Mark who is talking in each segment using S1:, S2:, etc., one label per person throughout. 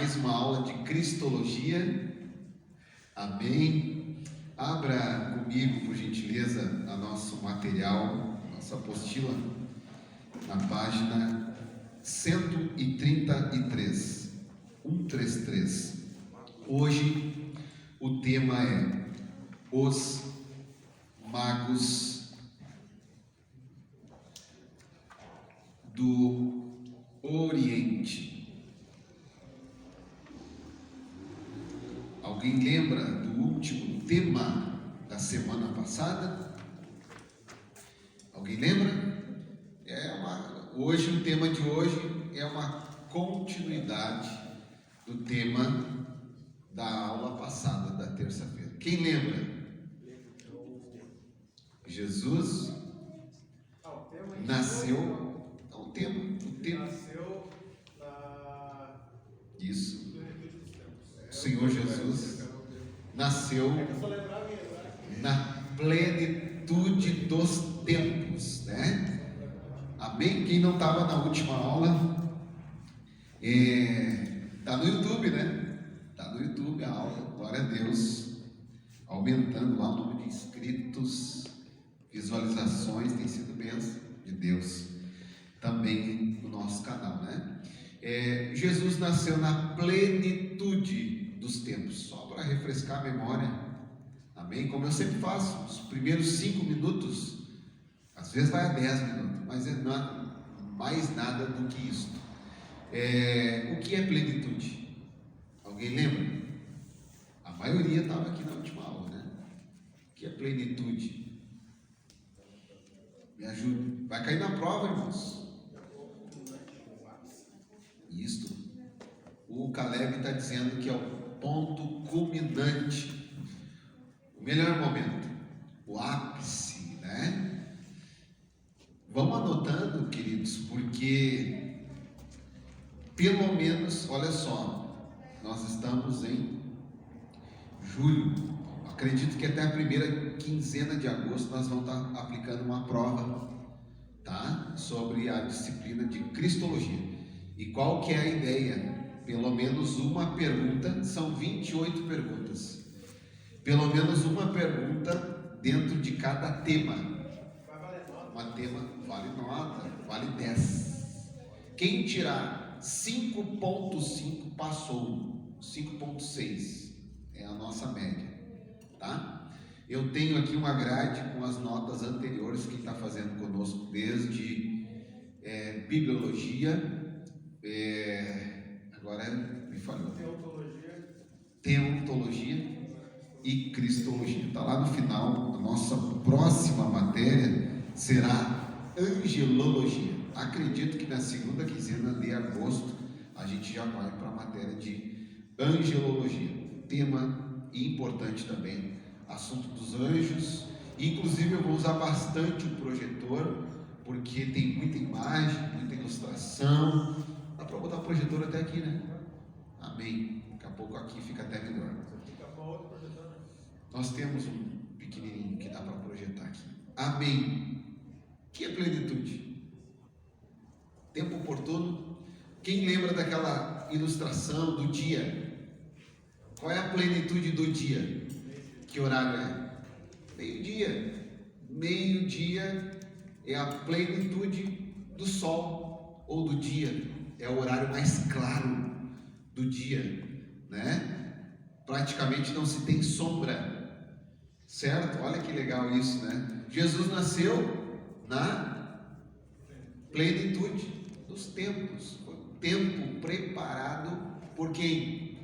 S1: mais uma aula de Cristologia. Amém? Abra comigo, por gentileza, a nosso material, nossa apostila, na página 133, 133. Hoje o tema é os magos do Oriente. Alguém lembra do último tema da semana passada? Alguém lembra? Hoje o tema de hoje é uma continuidade do tema da aula passada, da terça-feira. Quem lembra? Jesus nasceu. O tema.
S2: Nasceu na...
S1: Isso. O Senhor Jesus nasceu na plenitude dos tempos, né? Amém? Quem não estava na última aula, está no YouTube, né? Está no YouTube a aula, glória a Deus, aumentando lá o número de inscritos, visualizações, tem sido bênção de Deus também no nosso canal, né? Jesus nasceu na plenitude dos tempos, só para refrescar a memória, amém? Como eu sempre faço, os primeiros 5 minutos, às vezes vai a 10 minutos, mas é mais nada do que isso. O que é plenitude? Alguém lembra? A maioria estava aqui na última aula, né? O que é plenitude? Me ajude. Vai cair na prova, irmãos. Isto. O Caleb está dizendo que é o ponto culminante, o melhor momento, o ápice, né? Vamos anotando, queridos, porque pelo menos, olha só, nós estamos em julho. Acredito que até a primeira quinzena de agosto nós vamos estar aplicando uma prova, tá? Sobre a disciplina de Cristologia. E qual que é a ideia? Pelo menos uma pergunta, são 28 perguntas. Pelo menos uma pergunta dentro de cada tema. Uma tema vale nota, vale 10. Quem tirar 5.5 passou, 5.6 é a nossa média, tá? Eu tenho aqui uma grade com as notas anteriores que está fazendo conosco desde Bibliologia, agora me falhou. Teontologia e Cristologia. Está lá no final. A nossa próxima matéria será Angelologia. Acredito que na segunda quinzena de agosto a gente já vai para a matéria de Angelologia. Tema importante também, assunto dos anjos. Inclusive eu vou usar bastante o projetor, porque tem muita imagem, muita ilustração. Dá para botar o projetor até aqui, né? Amém. Daqui a pouco aqui fica até melhor. Nós temos um pequenininho que dá para projetar aqui. Amém. O que é plenitude? Tempo oportuno. Quem lembra daquela ilustração do dia? Qual é a plenitude do dia? Que horário é? Meio-dia. Meio-dia é a plenitude do sol ou do dia. É o horário mais claro do dia, né? Praticamente não se tem sombra, certo? Olha que legal isso, né? Jesus nasceu na plenitude dos tempos. Foi um tempo preparado por quem?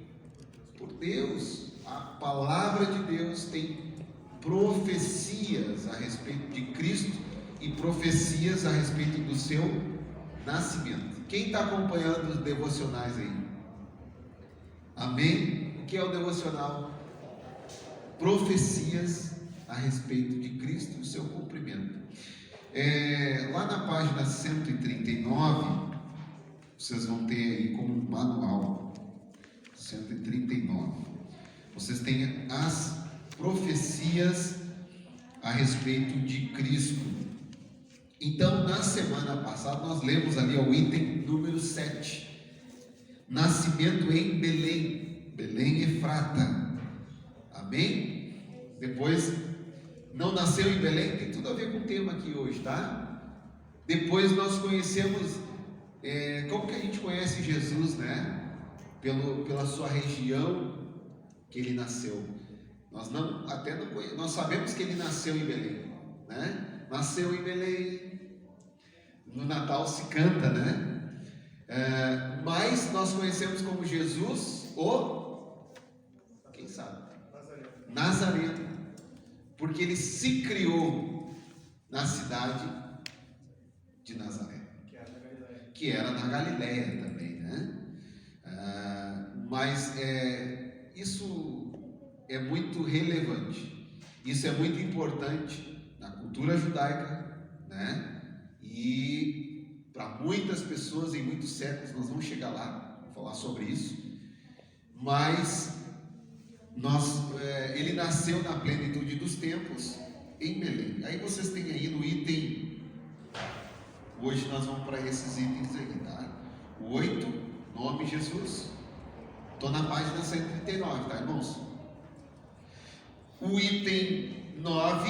S1: Por Deus. A palavra de Deus tem profecias a respeito de Cristo e profecias a respeito do seu nascimento. Quem está acompanhando os devocionais aí? Amém? O que é o devocional? Profecias a respeito de Cristo e o seu cumprimento. Lá na página 139, vocês vão ter aí como manual, 139, vocês têm as profecias a respeito de Cristo. Então, na semana passada, nós lemos ali o item número 7. nascimento em Belém, Belém Efrata, amém? Depois, não nasceu em Belém, tem tudo a ver com o tema aqui hoje, tá? Depois nós conhecemos, como que a gente conhece Jesus, né? Pela sua região que ele nasceu. Nós sabemos que ele nasceu em Belém, né? Nasceu em Belém. No Natal se canta, né? Mas nós conhecemos como Jesus, quem sabe? Nazareno, porque ele se criou na cidade de Nazaré, que era na Galileia também, né? Mas isso é muito relevante, isso é muito importante na cultura judaica, né? E para muitas pessoas em muitos séculos, nós vamos chegar lá, falar sobre isso, mas ele nasceu na plenitude dos tempos em Belém. Aí vocês têm aí no item, hoje nós vamos para esses itens aí, tá? O 8, nome Jesus. Estou na página 139, tá, irmãos? O item 9,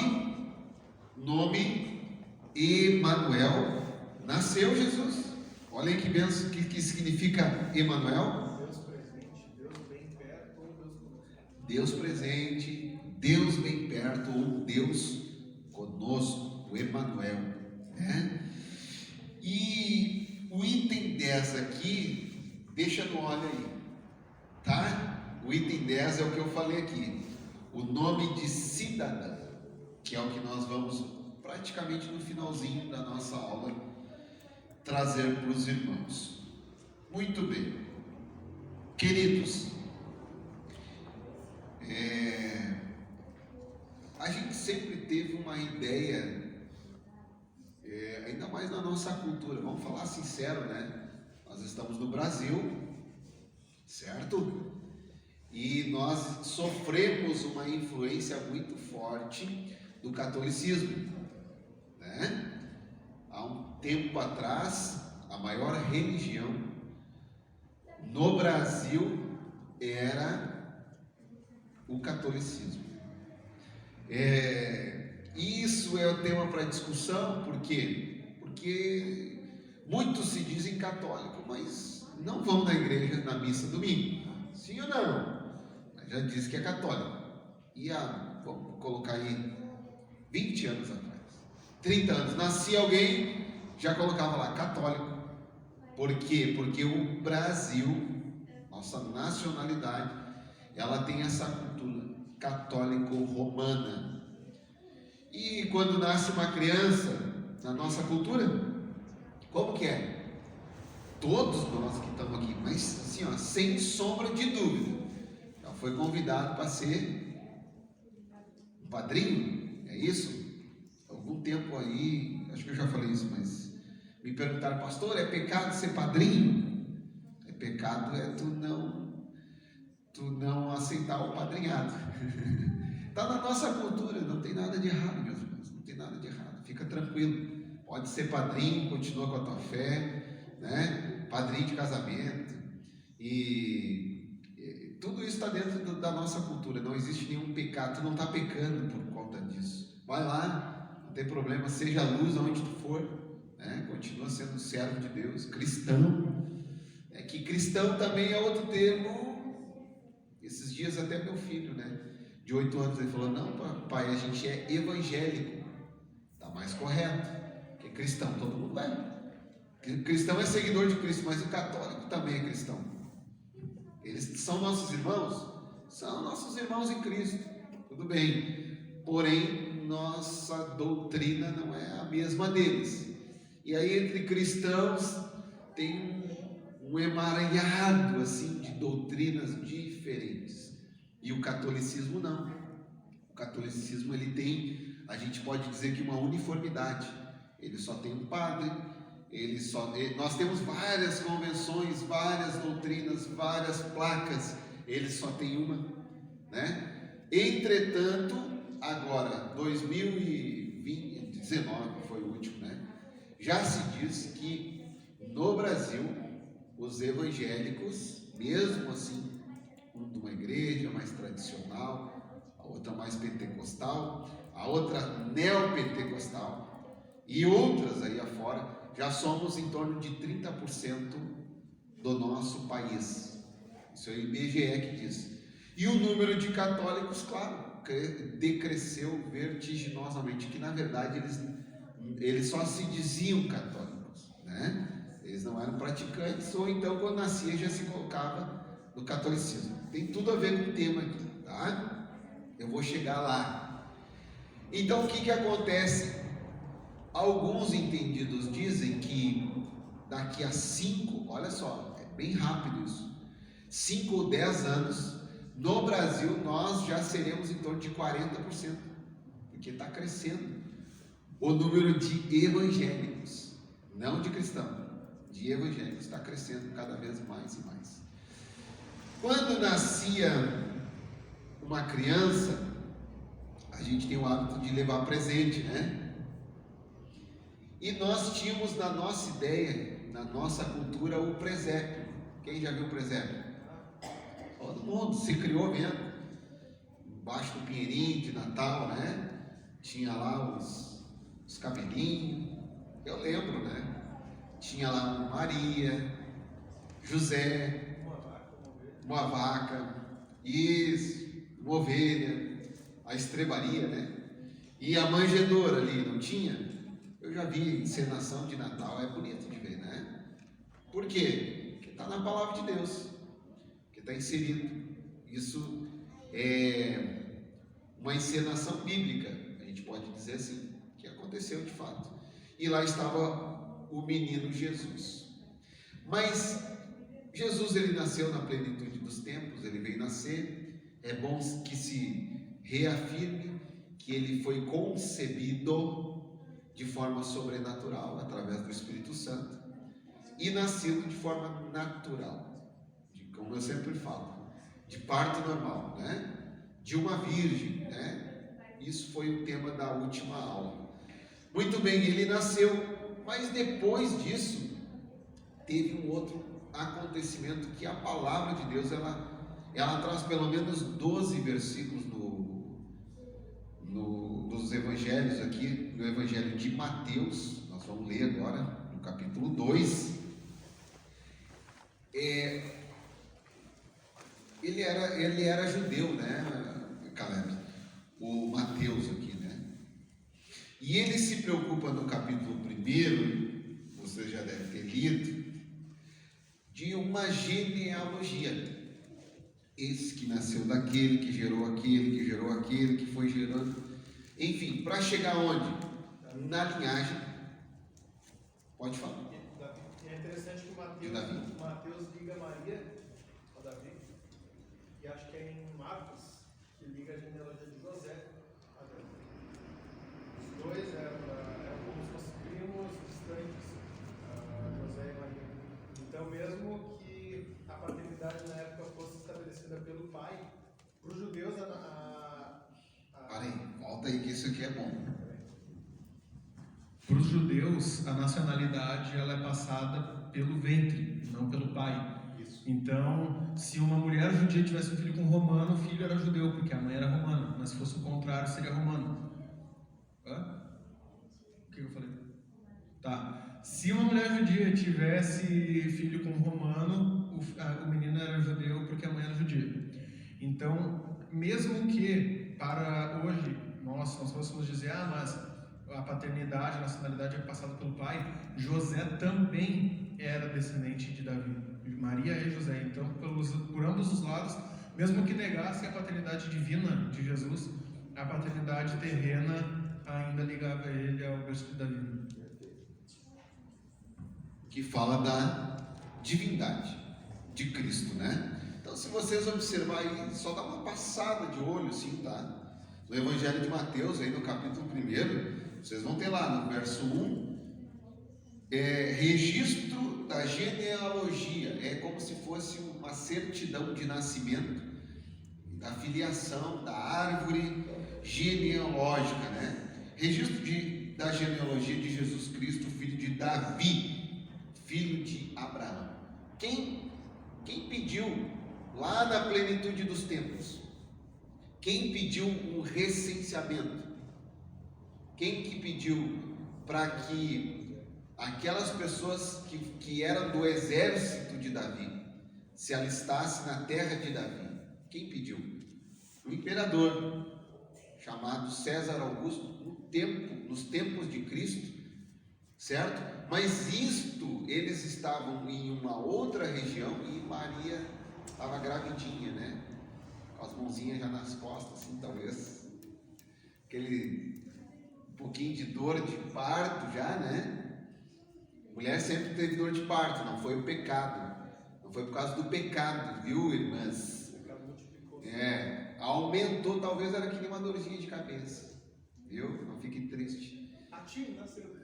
S1: nome Emanuel. Nasceu Jesus. Olha aí que benção, que significa Emanuel?
S2: Deus presente, Deus bem perto ou Deus conosco.
S1: Deus presente, Deus bem perto ou Deus conosco, o Emanuel, né? E o item 10 aqui, deixa no olho aí, tá? O item 10 é o que eu falei aqui, o nome de cidadão, que é o que nós vamos praticamente no finalzinho da nossa aula trazer para os irmãos. Muito bem, queridos, a gente sempre teve uma ideia, ainda mais na nossa cultura, vamos falar sincero, né? Nós estamos no Brasil, certo? E nós sofremos uma influência muito forte do catolicismo, né? Há um tempo atrás, a maior religião no Brasil era o catolicismo. Isso é o tema para discussão, por quê? Porque muitos se dizem católicos, mas não vão na igreja na missa domingo, sim ou não? Já diz que é católico. E vamos colocar aí 20 anos atrás, 30 anos, nascia alguém, já colocava lá católico. Por quê? Porque o Brasil, nossa nacionalidade, ela tem essa cultura católico-romana. E quando nasce uma criança na nossa cultura, como que é? Todos nós que estamos aqui, mas assim, ó, sem sombra de dúvida, já foi convidado para ser um padrinho, é isso? Algum tempo aí, acho que eu já falei isso, mas me perguntaram, pastor, é pecado ser padrinho? Pecado é tu não aceitar o padrinhado. Está na nossa cultura, não tem nada de errado, meus irmãos, não tem nada de errado, fica tranquilo, pode ser padrinho, continua com a tua fé, né? Padrinho de casamento, e tudo isso está dentro da nossa cultura, não existe nenhum pecado, tu não está pecando por conta disso, vai lá, não tem problema, seja a luz onde tu for, né? Continua sendo servo de Deus, cristão. Que cristão também é outro termo. Esses dias até meu filho, né, de 8 anos, ele falou, não pai, a gente é evangélico, está mais correto, porque cristão todo mundo é, cristão é seguidor de Cristo, mas o católico também é cristão. Eles são nossos irmãos? São nossos irmãos em Cristo, tudo bem, porém nossa doutrina não é a mesma deles. E aí entre cristãos tem um emaranhado assim de doutrinas diferentes, e o catolicismo não. O catolicismo ele tem, a gente pode dizer que uma uniformidade, ele só tem um padre, nós temos várias convenções, várias doutrinas, várias placas, ele só tem uma, né? Entretanto, agora 2019 foi o último, né? Já se diz que no Brasil os evangélicos, mesmo assim, um de uma igreja mais tradicional, a outra mais pentecostal, a outra neopentecostal e outras aí afora, já somos em torno de 30% do nosso país. Isso é o IBGE que diz. E o número de católicos, claro, decresceu vertiginosamente, que na verdade eles só se diziam católicos, né? Eles não eram praticantes, ou então quando nascia já se colocava no catolicismo. Tem tudo a ver com o tema aqui, tá? Eu vou chegar lá. Então o que acontece? Alguns entendidos dizem que daqui a 5, olha só, é bem rápido isso, 5 ou 10 anos, no Brasil nós já seremos em torno de 40%, porque está crescendo o número de evangélicos, não de cristãos, de evangélicos, está crescendo cada vez mais e mais. Quando nascia uma criança, a gente tem o hábito de levar presente, né? E nós tínhamos na nossa ideia, na nossa cultura, o presépio. Quem já viu o presépio? Todo mundo se criou vendo. Embaixo do pinheirinho de Natal, né? Tinha lá os cabelinhos. Eu lembro, né? Tinha lá Maria, José, uma vaca, isso, uma ovelha, a estrebaria, né? E a manjedoura ali, não tinha? Eu já vi encenação de Natal, é bonito de ver, né? Por quê? Porque está na palavra de Deus, que está inserido. Isso é uma encenação bíblica, a gente pode dizer assim, que aconteceu de fato. E lá estava o menino Jesus. Mas Jesus, ele nasceu na plenitude dos tempos, ele veio nascer. É bom que se reafirme que ele foi concebido de forma sobrenatural, através do Espírito Santo, e nascido de forma natural, como eu sempre falo, de parto normal, né? De uma virgem, né? Isso foi o tema da última aula. Muito bem, ele nasceu, mas depois disso, teve um outro acontecimento que a palavra de Deus, ela traz pelo menos 12 versículos dos evangelhos aqui, no evangelho de Mateus, nós vamos ler agora, no capítulo 2, ele era judeu, né, Caleb? O Mateus aqui, né? E ele se preocupa no capítulo 1, você já deve ter lido, de uma genealogia. Esse que nasceu daquele, que gerou aquele, que foi gerando, enfim, para chegar onde? Na linhagem. Pode falar.
S2: É interessante que o Mateus liga Maria a Davi, e acho que é em Marcos que liga a genealogia de José a Davi. Os dois eram como se fossem primos distantes, José e Maria. Então, mesmo que a paternidade na época fosse estabelecida pelo pai, para os judeus
S1: Parei, volta aí que isso aqui é bom.
S3: Para os judeus, a nacionalidade ela é passada pelo ventre, não pelo pai.
S2: Isso.
S3: Então, se uma mulher judia tivesse um filho com romano, o filho era judeu, porque a mãe era romana. Mas se fosse o contrário, seria romano. Hã? O que eu falei? Tá. Se uma mulher judia tivesse filho com romano, o menino era judeu porque a mãe era judia. Então, mesmo que para hoje nós fôssemos dizer, mas a paternidade, a nacionalidade é passada pelo pai, José também era descendente de Davi, Maria e José. Então, por ambos os lados, mesmo que negasse a paternidade divina de Jesus, a paternidade terrena ainda ligava ele ao berço de Davi.
S1: Que fala da divindade de Cristo, né? Então, se vocês observarem, só dá uma passada de olho assim, tá? No Evangelho de Mateus, aí no capítulo 1, vocês vão ter lá no verso 1, registro da genealogia, é como se fosse uma certidão de nascimento, da filiação, da árvore genealógica, né? Registro da genealogia de Jesus Cristo, filho de Davi, filho de Abraão. Quem pediu lá na plenitude dos tempos? Quem pediu um recenseamento? Quem que pediu para que aquelas pessoas que eram do exército de Davi se alistassem na terra de Davi? Quem pediu? O imperador, chamado César Augusto, nos tempos de Cristo, certo? Mas isto, eles estavam em uma outra região e Maria estava gravidinha, né? Com as mãozinhas já nas costas, assim, talvez aquele pouquinho de dor de parto já, né? Mulher sempre teve dor de parto, não foi o pecado, não foi por causa do pecado, viu, irmãs?
S2: O pecado multiplicou.
S1: Aumentou, talvez era que nem uma dorzinha de cabeça, viu? Não fique triste.
S2: Atinho nasceu.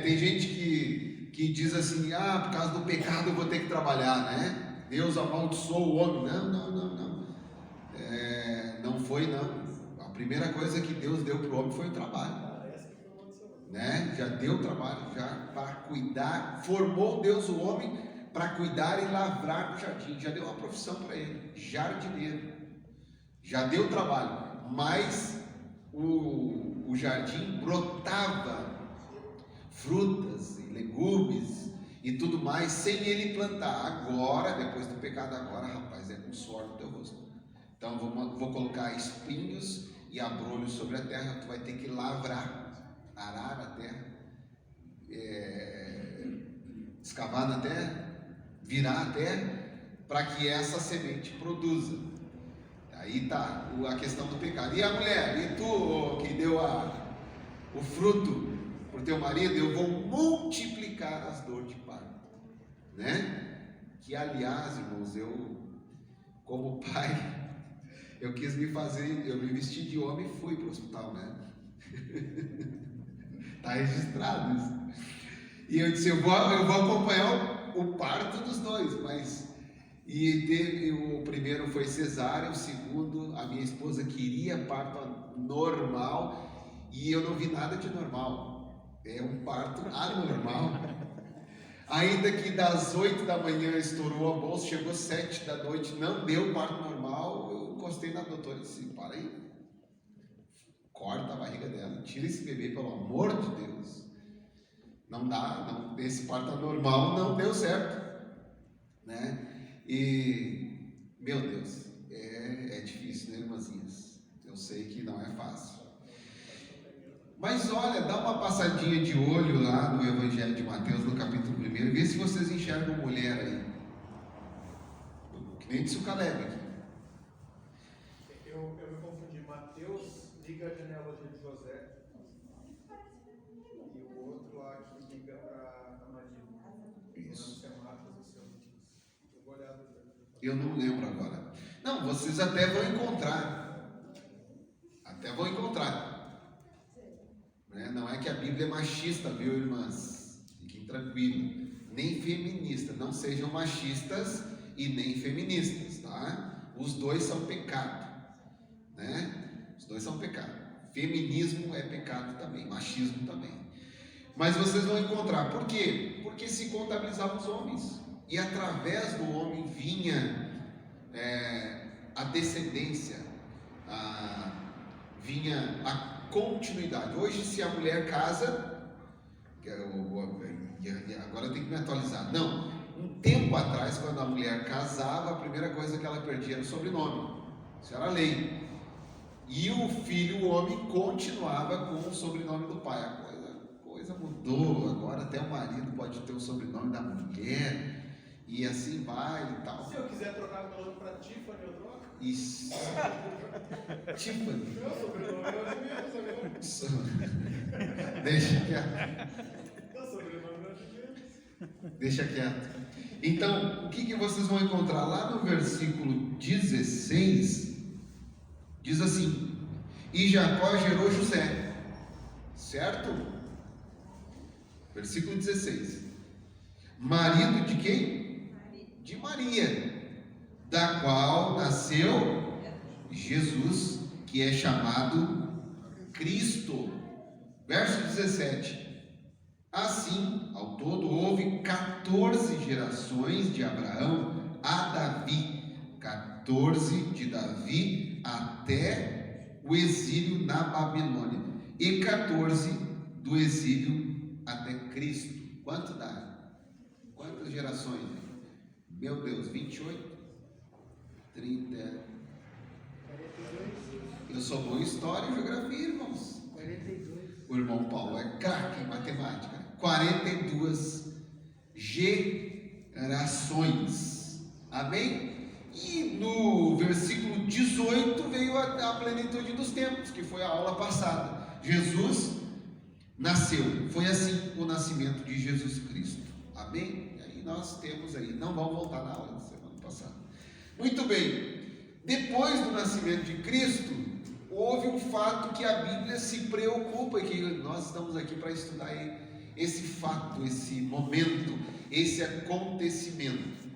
S1: Tem gente que diz assim, por causa do pecado eu vou ter que trabalhar, né? Deus amaldiçoou o homem. Não. Não foi, não. A primeira coisa que Deus deu para o homem foi o trabalho.
S2: Essa que foi uma maldição.
S1: Né? Já deu trabalho, já para cuidar, formou Deus o homem para cuidar e lavrar o jardim, já deu uma profissão para ele, jardineiro, já deu trabalho, mas o jardim brotava frutas e legumes e tudo mais sem ele plantar. Agora, depois do pecado, rapaz, é com suor no teu rosto. Então vou colocar espinhos e abrolhos sobre a terra, tu vai ter que lavrar, arar a terra, escavar na terra, virar a terra, para que essa semente produza. Aí está a questão do pecado. E a mulher, e tu que deu o fruto para o teu marido, eu vou multiplicar as dores de parto, né? Que aliás, irmãos, eu como pai, eu me vesti de homem e fui para o hospital, né? Está registrado isso. E eu disse, eu vou acompanhar o parto dos dois, mas... E o primeiro foi cesárea, o segundo, a minha esposa queria parto normal, e eu não vi nada de normal. É um parto anormal. Ainda que das 8 da manhã estourou a bolsa, chegou 7 da noite, não deu parto normal, eu encostei na doutora e disse, para aí, corta a barriga dela, tira esse bebê, pelo amor de Deus. Não dá, esse parto anormal não deu certo, né? E, meu Deus, é difícil, né, irmãzinhas? Eu sei que não é fácil. Mas olha, dá uma passadinha de olho lá no Evangelho de Mateus, no capítulo 1, vê se vocês enxergam mulher aí. Que nem disse o Caleb aqui.
S2: Eu me confundi. Mateus liga a genealogia de José e o outro lá que liga para Maria.
S1: Isso.
S2: Se é Marcos ou se é Lucas. Eu vou olhar.
S1: Eu não lembro agora. Não, vocês até vão encontrar. Né? Não é que a Bíblia é machista, viu, irmãs? Fiquem tranquilos. Nem feminista. Não sejam machistas e nem feministas, tá? Os dois são pecado, né? Os dois são pecado. Feminismo é pecado também, machismo também. Mas vocês vão encontrar. Por quê? Porque se contabilizavam os homens. E através do homem vinha a descendência, vinha a continuidade. Hoje, se a mulher casa, agora eu tenho que me atualizar. Não, um tempo atrás, quando a mulher casava, a primeira coisa que ela perdia era o sobrenome. Isso era lei. E o filho, o homem, continuava com o sobrenome do pai. A coisa mudou. Agora até o marido pode ter o sobrenome da mulher. E assim vai e tal.
S2: Se eu quiser trocar meu nome para Tiffany, eu troco?
S1: Isso. Tiffany.
S2: Meu sobrenome é o mesmo.
S1: Deixa quieto.
S2: Meu sobrenome é o mesmo.
S1: Deixa quieto. Então, o que vocês vão encontrar lá no versículo 16? Diz assim: e Jacó gerou José, certo? Versículo 16. Marido de quem? De Maria, da qual nasceu Jesus, que é chamado Cristo. Verso 17. Assim, ao todo, houve 14 gerações de Abraão a Davi, 14 de Davi até o exílio na Babilônia, e 14 do exílio até Cristo. Quanto dá? Quantas gerações? Meu Deus, 28, 30.
S2: 42.
S1: Eu sou bom em história e geografia, irmãos.
S2: 42.
S1: O irmão Paulo é craque em matemática. 42 gerações. Amém? E no versículo 18 veio a plenitude dos tempos, que foi a aula passada. Jesus nasceu. Foi assim o nascimento de Jesus Cristo. Amém? E aí nós temos aí, não vamos voltar na aula da semana passada. Muito bem. Depois do nascimento de Cristo, houve um fato que a Bíblia se preocupa, e que nós estamos aqui para estudar esse fato, esse momento, esse acontecimento.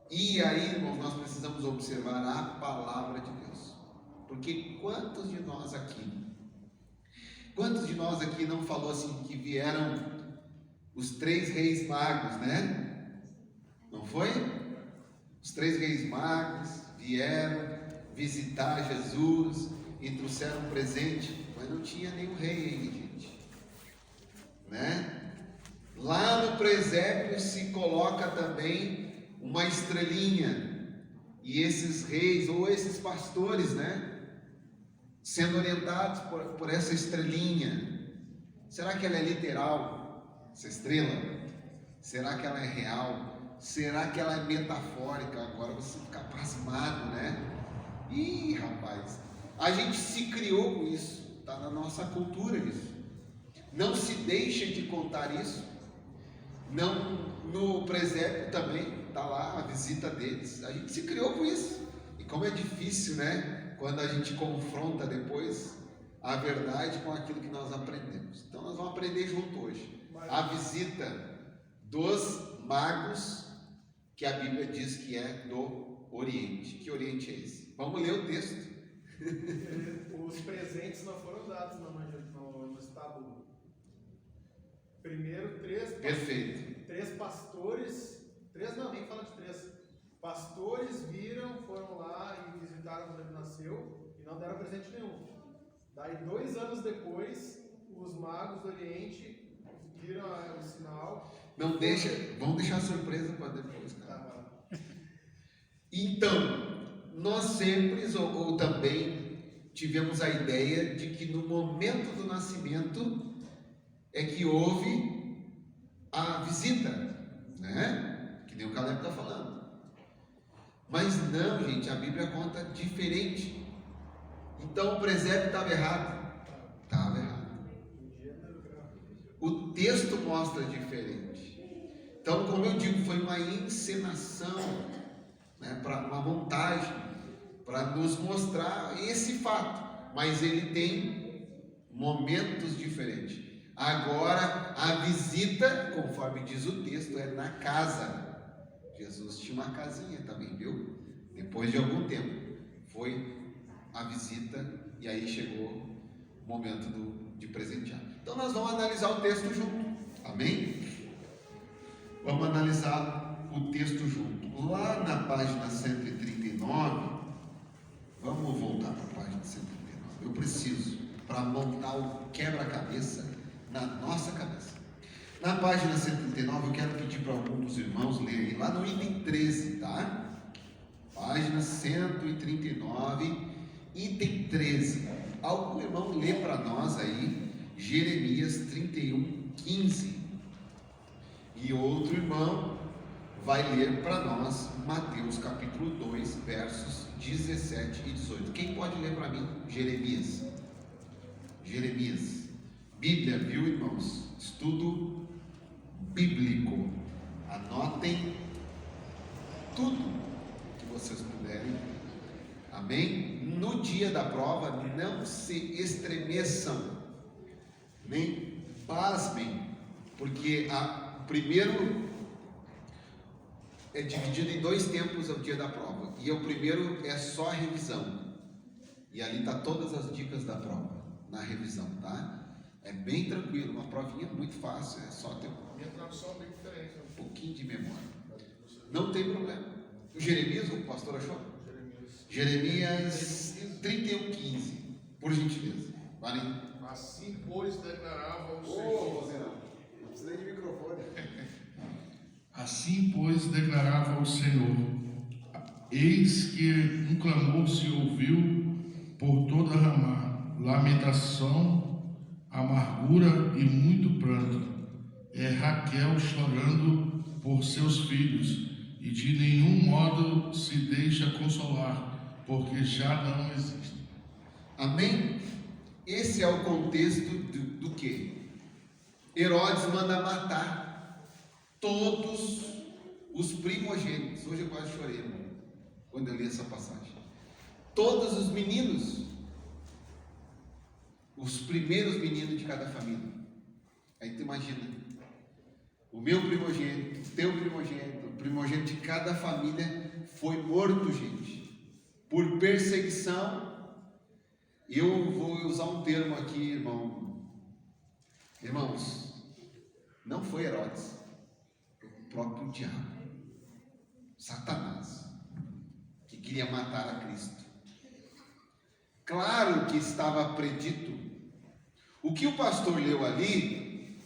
S1: E aí, irmãos, nós precisamos observar a palavra de Deus. Porque quantos de nós aqui não falou assim que vieram os 3 reis magos, né? Não foi? Os 3 reis magos vieram visitar Jesus e trouxeram um presente, mas não tinha nenhum rei ainda, gente, né? Lá no presépio se coloca também uma estrelinha, e esses reis ou esses pastores, né, sendo orientados por essa estrelinha. Será que ela é literal, essa estrela? Será que ela é real? Será que ela é metafórica? Agora você fica pasmado, né? Ih, rapaz, a gente se criou com isso, está na nossa cultura isso. Não se deixa de contar isso. Não, no presépio também está lá a visita deles. A gente se criou com isso. E como é difícil, né? Quando a gente confronta depois a verdade com aquilo que nós aprendemos. Então nós vamos aprender junto hoje. A visita dos magos, que a Bíblia diz que é do Oriente. Que Oriente é esse? Vamos ler o texto.
S2: Os presentes não foram dados no estábulo. Primeiro, 3
S1: Perfeito.
S2: 3 pastores, 3 não, nem fala de 3. Pastores foram lá e visitaram quando ele nasceu e não deram presente nenhum. Daí 2 anos depois, os magos do Oriente viram o sinal.
S1: Não deixa, vamos deixar surpresa para depois, cara. Então, nós sempre ou também tivemos a ideia de que no momento do nascimento é que houve a visita, né? Que nem o Caleb está falando. Mas não, gente, a Bíblia conta diferente. Então o presépio estava errado? Estava errado. O texto mostra diferente. Então, como eu digo, foi uma encenação, né, uma montagem, para nos mostrar esse fato. Mas ele tem momentos diferentes. Agora, a visita, conforme diz o texto, é na casa. Jesus tinha uma casinha também, viu? Depois de algum tempo, foi a visita, e aí chegou o momento de presentear. Então, nós vamos analisar o texto junto. Amém? Vamos analisar o texto junto. Lá na página 139, vamos voltar para a página 139. Eu preciso, para montar o quebra-cabeça na nossa cabeça. Na página 139, eu quero pedir para algum dos irmãos lerem lá no item 13, tá? Página 139, item 13. Algum irmão lê para nós aí Jeremias 31, 15. E outro irmão vai ler para nós Mateus capítulo 2, versos 17 e 18. Quem pode ler para mim? Jeremias. Jeremias. Bíblia, viu, irmãos? Estudo bíblico. Anotem tudo que vocês puderem. Amém? No dia da prova, não se estremeçam, nem pasmem, porque o primeiro é dividido em 2 tempos o dia da prova. E o primeiro é só a revisão. E ali está todas as dicas da prova, na revisão, tá? É bem tranquilo, uma provinha muito fácil, é só ter
S2: Minha tradução é bem diferente.
S1: um pouquinho de memória. Não tem problema. O Jeremias, o pastor achou? Jeremias 31:15, por gentileza. Valeu.
S2: Assim, pois, declarava o
S1: Ô,
S2: Senhor.
S1: Rosinão, não precisa nem de microfone.
S4: Assim, pois, declarava o Senhor: eis que um clamor se ouviu por toda Ramá, lamentação, amargura e muito pranto. É Raquel chorando por seus filhos, e de nenhum modo se deixa consolar, porque já não existem.
S1: Amém? Esse é o contexto do quê? Herodes manda matar todos os primogênitos. Hoje eu quase chorei, irmão, quando eu li essa passagem. Todos os meninos, os primeiros meninos de cada família. Aí tu imagina, o meu primogênito, o teu primogênito, o primogênito de cada família foi morto, gente, por perseguição. Eu vou usar um termo aqui, irmãos, não foi Herodes, foi o próprio diabo, Satanás, que queria matar a Cristo. Claro que estava predito. O que o pastor leu ali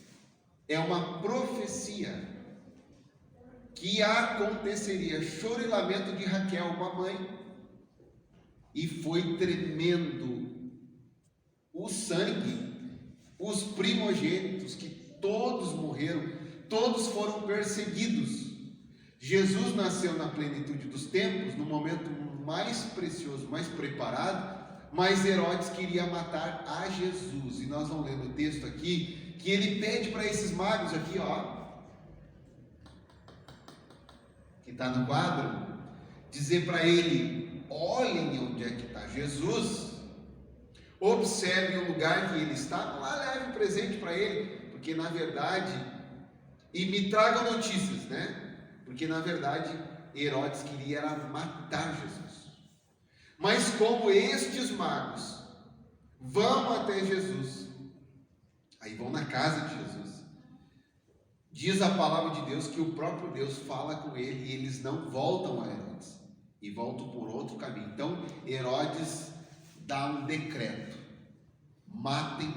S1: é uma profecia que aconteceria, choro e lamento de Raquel, uma mãe, e foi tremendo o sangue, os primogênitos, que todos morreram, todos foram perseguidos. Jesus nasceu na plenitude dos tempos, no momento mais precioso, mais preparado, mas Herodes queria matar a Jesus, e nós vamos ler no texto aqui, que ele pede para esses magos aqui, ó, que está no quadro, dizer para ele: olhem onde é que está Jesus, observem o lugar que ele está, lá leve um presente para ele, porque na verdade, e me tragam notícias, né? Porque na verdade Herodes queria era matar Jesus. Mas como estes magos vão até Jesus, aí vão na casa de Jesus, diz a palavra de Deus que o próprio Deus fala com ele e eles não voltam a Herodes, e voltam por outro caminho. Então Herodes dá um decreto: matem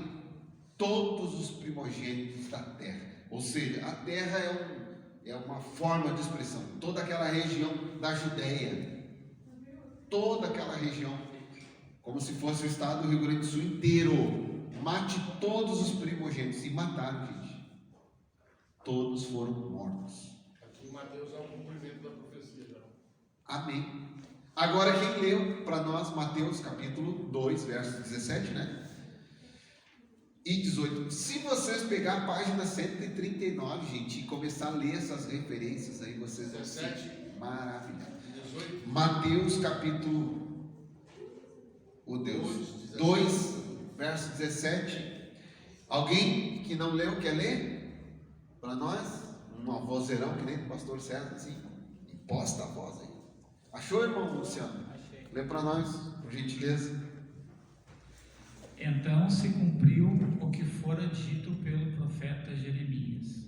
S1: todos os primogênitos da terra. Ou seja, a terra é uma forma de expressão, toda aquela região da Judéia, toda aquela região, como se fosse o estado do Rio Grande do Sul inteiro. Mate todos os primogênitos. E mataram, gente. Todos foram mortos.
S2: Aqui em Mateus é um cumprimento da profecia já.
S1: Amém. Agora quem leu para nós Mateus capítulo 2, verso 17, né? E 18. Se vocês pegar a página 139, gente, e começar a ler essas referências aí, vocês vão ser maravilhados.
S2: 18.
S1: Mateus capítulo 2, verso 17. Alguém que não leu quer ler? Para nós? Um vozeirão que nem o pastor César, assim. Imposta a voz aí. Achou, irmão Luciano?
S5: Achei.
S1: Lê para nós, por gentileza.
S5: Então se cumpriu o que fora dito pelo profeta Jeremias.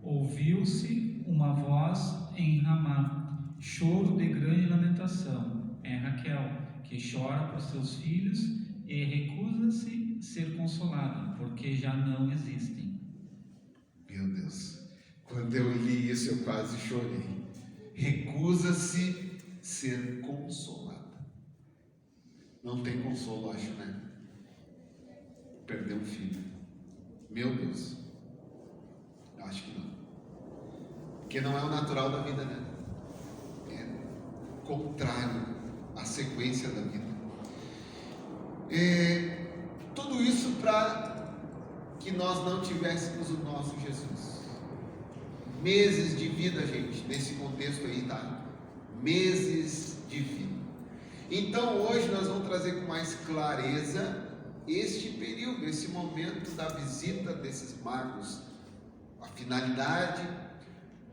S5: Ouviu-se uma voz em Ramá, choro de grande lamentação. É Raquel, que chora por seus filhos e recusa-se ser consolada, porque já não existem.
S1: Meu Deus, quando eu li isso eu quase chorei. Recusa-se ser consolada. Não tem consolo, acho, né? Perder um filho. Meu Deus, acho que não. Porque não é o natural da vida, né? É contrário à sequência da vida. Tudo isso para que nós não tivéssemos o nosso Jesus. Meses de vida, gente, nesse contexto aí, tá? Meses de vida. Então hoje nós vamos trazer com mais clareza este período, esse momento da visita desses magos, a finalidade.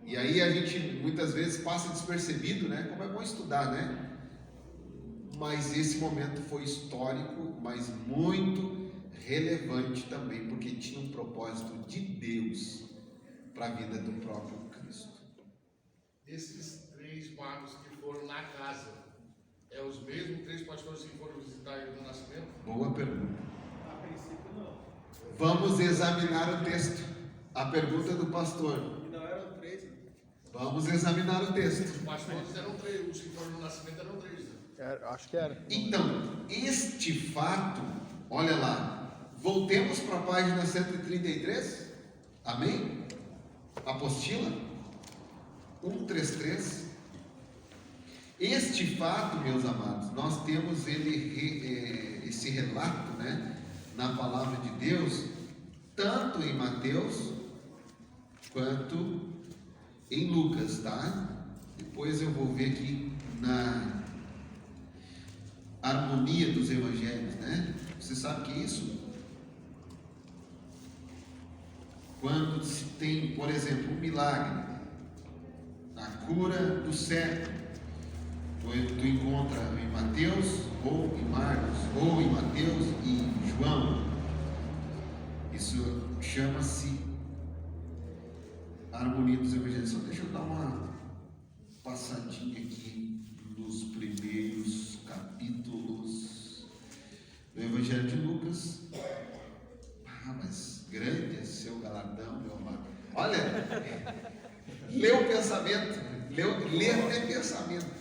S1: E aí a gente muitas vezes passa despercebido, né? Como é bom estudar, né? Mas esse momento foi histórico, mas muito relevante também, porque tinha um propósito de Deus para a vida do próprio Cristo.
S4: Esses 3 magos que foram na casa, é os mesmos 3 pastores que foram visitar ele no nascimento?
S1: Boa pergunta.
S2: A princípio não.
S1: Vamos examinar o texto. A pergunta do pastor.
S2: E não eram 3, né?
S1: Vamos examinar o texto.
S4: Os pastores eram 3, os que foram no nascimento eram 3. Né?
S2: Acho que era.
S1: Então, este fato, olha lá, voltemos para a página 133, amém? Apostila 133. Este fato, meus amados, nós temos esse relato, né, na palavra de Deus, tanto em Mateus quanto em Lucas, tá? Depois eu vou ver aqui na harmonia dos evangelhos, né? Você sabe que isso, quando se tem, por exemplo, um milagre, a cura do cego, tu encontra em Mateus ou em Marcos, ou em Mateus e em João. Isso chama-se harmonia dos evangelhos. Só deixa eu dar uma passadinha aqui nos primeiros capítulos do Evangelho de Lucas. Mas grande é seu galardão, meu amado. Olha, lê o pensamento, lê até pensamento.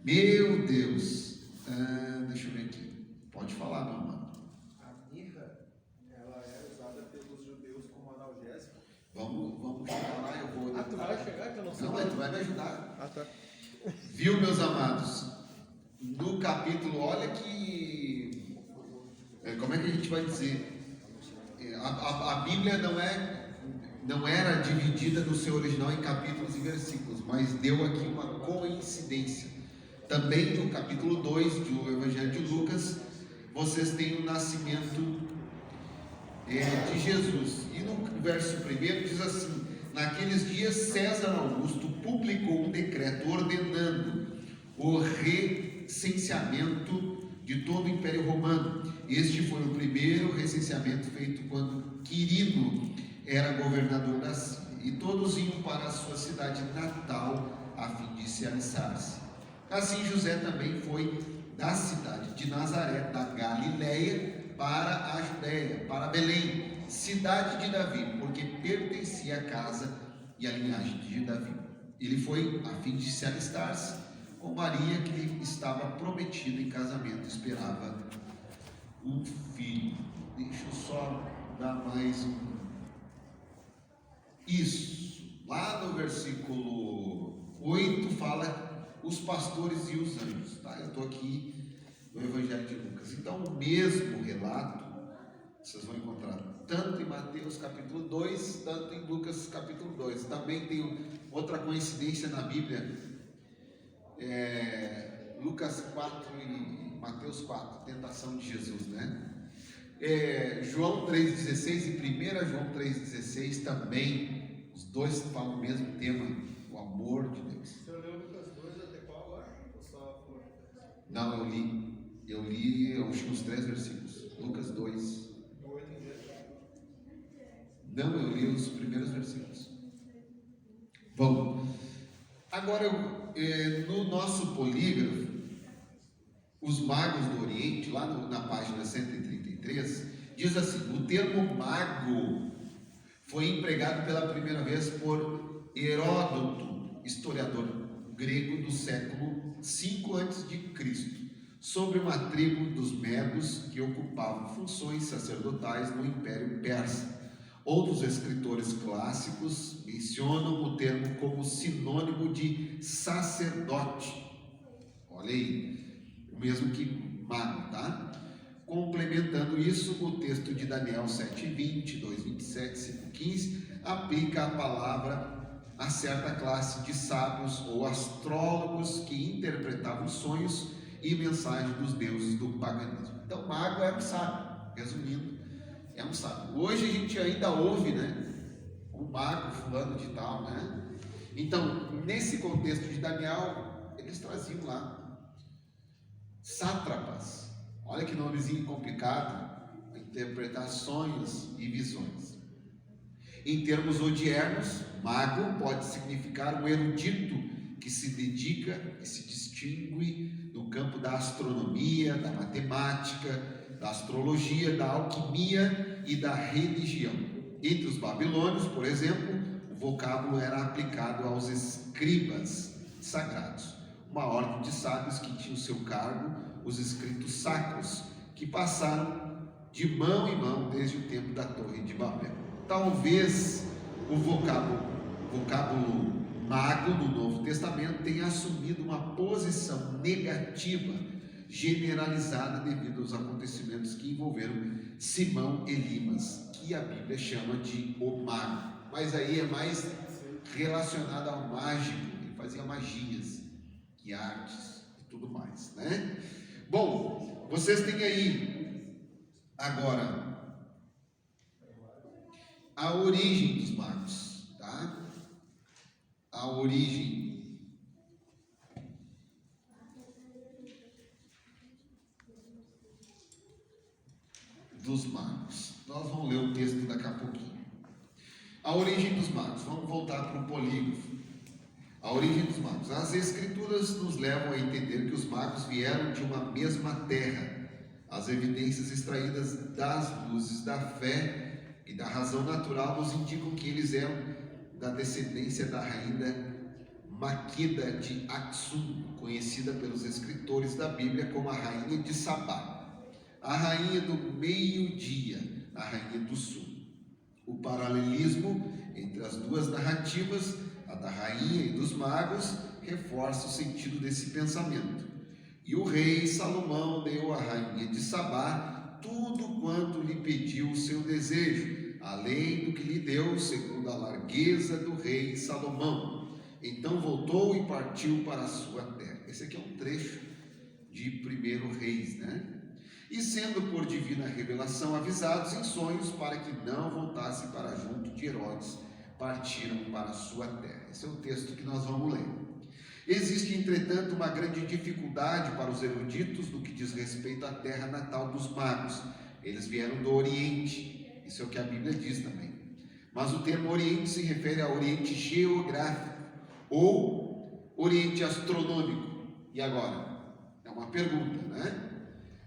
S1: Meu Deus, deixa eu ver aqui. Pode falar, meu amado.
S2: A mirra, ela é usada pelos judeus como analgésico.
S1: Vamos chegar lá, eu vou.
S2: Tu vai chegar que eu não sei.
S1: Não, mas tu vai me ajudar.
S2: Ah, tá.
S1: Viu, meus amados? No capítulo, olha que. Como é que a gente vai dizer? A Bíblia não era dividida no seu original em capítulos e versículos, mas deu aqui uma coincidência. Também no capítulo 2 do Evangelho de Lucas, vocês têm o nascimento de Jesus. E no verso 1 diz assim: naqueles dias César Augusto publicou um decreto ordenando o recenseamento de todo o Império Romano. Este foi o primeiro recenseamento feito quando Quirino era governador da Síria. E todos iam para a sua cidade natal a fim de se alistar-se. Assim José também foi da cidade de Nazaré, da Galileia, para a Judéia, para Belém, cidade de Davi, porque pertencia à casa e à linhagem de Davi. Ele foi a fim de se alistar-se com Maria, que lhe estava prometida em casamento, esperava um filho. Deixa eu só dar mais um. Isso, lá no versículo 8 fala os pastores e os anjos, tá? Eu estou aqui no Evangelho de Lucas. Então, o mesmo relato vocês vão encontrar tanto em Mateus capítulo 2, tanto em Lucas capítulo 2. Também tem outra coincidência na Bíblia, Lucas 4 e Mateus 4, tentação de Jesus, né? João 3,16 e 1 João 3,16 também, os dois falam o mesmo tema, o amor de Deus.
S2: Você leu Lucas 2 até qual agora? Ou só por...
S1: Não, eu li os últimos 3 versículos. Lucas 2.
S2: Do 8 em diante.
S1: Não, eu li os primeiros versículos. Bom, agora no nosso polígrafo, os magos do Oriente, lá na página 133, diz assim: o termo mago foi empregado pela primeira vez por Heródoto, historiador grego do século 5 a.C., sobre uma tribo dos medos que ocupavam funções sacerdotais no Império Persa. Outros escritores clássicos mencionam o termo como sinônimo de sacerdote. Olha aí, o mesmo que mago, tá? Complementando isso, o texto de Daniel 7:20, 2:27, 5:15 aplica a palavra a certa classe de sábios ou astrólogos que interpretavam sonhos e mensagens dos deuses do paganismo. Então, mago é um sábio, resumindo, é um sábio. Hoje a gente ainda ouve, né? O mago fulano de tal, né? Então, nesse contexto de Daniel, eles traziam lá sátrapas. Olha que nomezinho complicado. interpretar sonhos e visões. Em termos odiernos, mago pode significar um erudito que se dedica e se distingue no campo da astronomia, da matemática, da astrologia, da alquimia e da religião. Entre os babilônios, por exemplo, o vocábulo era aplicado aos escribas sagrados, uma ordem de sábios que tinha o seu cargo os escritos sacros, que passaram de mão em mão desde o tempo da Torre de Babel. Talvez o vocábulo mago no Novo Testamento tenha assumido uma posição negativa generalizada devido aos acontecimentos que envolveram Simão Elimas, que a Bíblia chama de o mago, mas aí é mais relacionado ao mágico, ele fazia magias e artes e tudo mais, né? Bom, vocês têm aí agora a origem dos magos, tá? A origem dos magos. Nós vamos ler o texto daqui a pouquinho. A origem dos magos. Vamos voltar para o polígrafo. A origem dos magos. As escrituras nos levam a entender que os magos vieram de uma mesma terra. As evidências extraídas das luzes da fé e da razão natural nos indicam que eles eram da descendência da rainha Maqueda de Aksum, conhecida pelos escritores da Bíblia como a rainha de Sabá, a rainha do meio-dia, a rainha do sul. O paralelismo entre as duas narrativas, a da rainha e dos magos, reforça o sentido desse pensamento. E o rei Salomão deu à rainha de Sabá tudo quanto lhe pediu o seu desejo, além do que lhe deu segundo a largueza do rei Salomão. Então voltou e partiu para a sua terra. Esse aqui é um trecho de 1 Reis, né? E sendo por divina revelação avisados em sonhos para que não voltassem para junto de Herodes, partiram para a sua terra. Esse é o texto que nós vamos ler. Existe, entretanto, uma grande dificuldade para os eruditos no que diz respeito à terra natal dos magos. Eles vieram do Oriente, isso é o que a Bíblia diz também. Mas o termo Oriente se refere ao Oriente geográfico ou Oriente astronômico. E agora? É uma pergunta, né?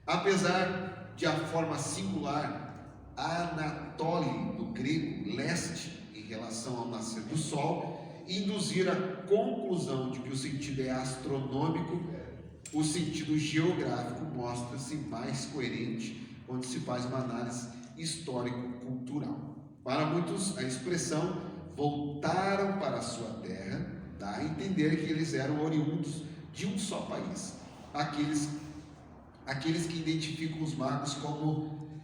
S1: Apesar de a forma singular Anatole, do grego leste, em relação ao nascer do sol, induzir a conclusão de que o sentido é astronômico, o sentido geográfico mostra-se mais coerente quando se faz uma análise histórico-cultural. Para muitos, a expressão voltaram para a sua terra dá a entender que eles eram oriundos de um só país. Aqueles que identificam os magos como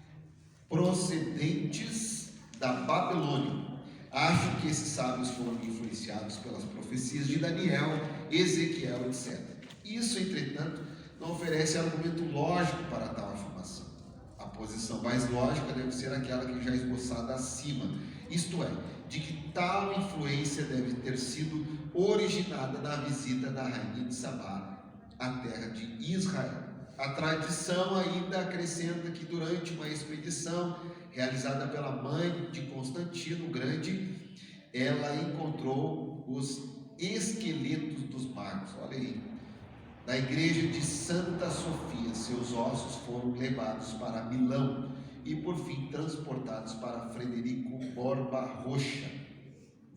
S1: procedentes da Babilônia. Acho que esses sábios foram influenciados pelas profecias de Daniel, Ezequiel, etc. Isso, entretanto, não oferece argumento lógico para tal afirmação. A posição mais lógica deve ser aquela que já é esboçada acima, isto é, de que tal influência deve ter sido originada na visita da rainha de Sabá à terra de Israel. A tradição ainda acrescenta que durante uma expedição realizada pela mãe de Constantino o Grande, ela encontrou os esqueletos dos magos. Olha aí, da igreja de Santa Sofia, seus ossos foram levados para Milão e por fim transportados para Frederico Barba-Roxa,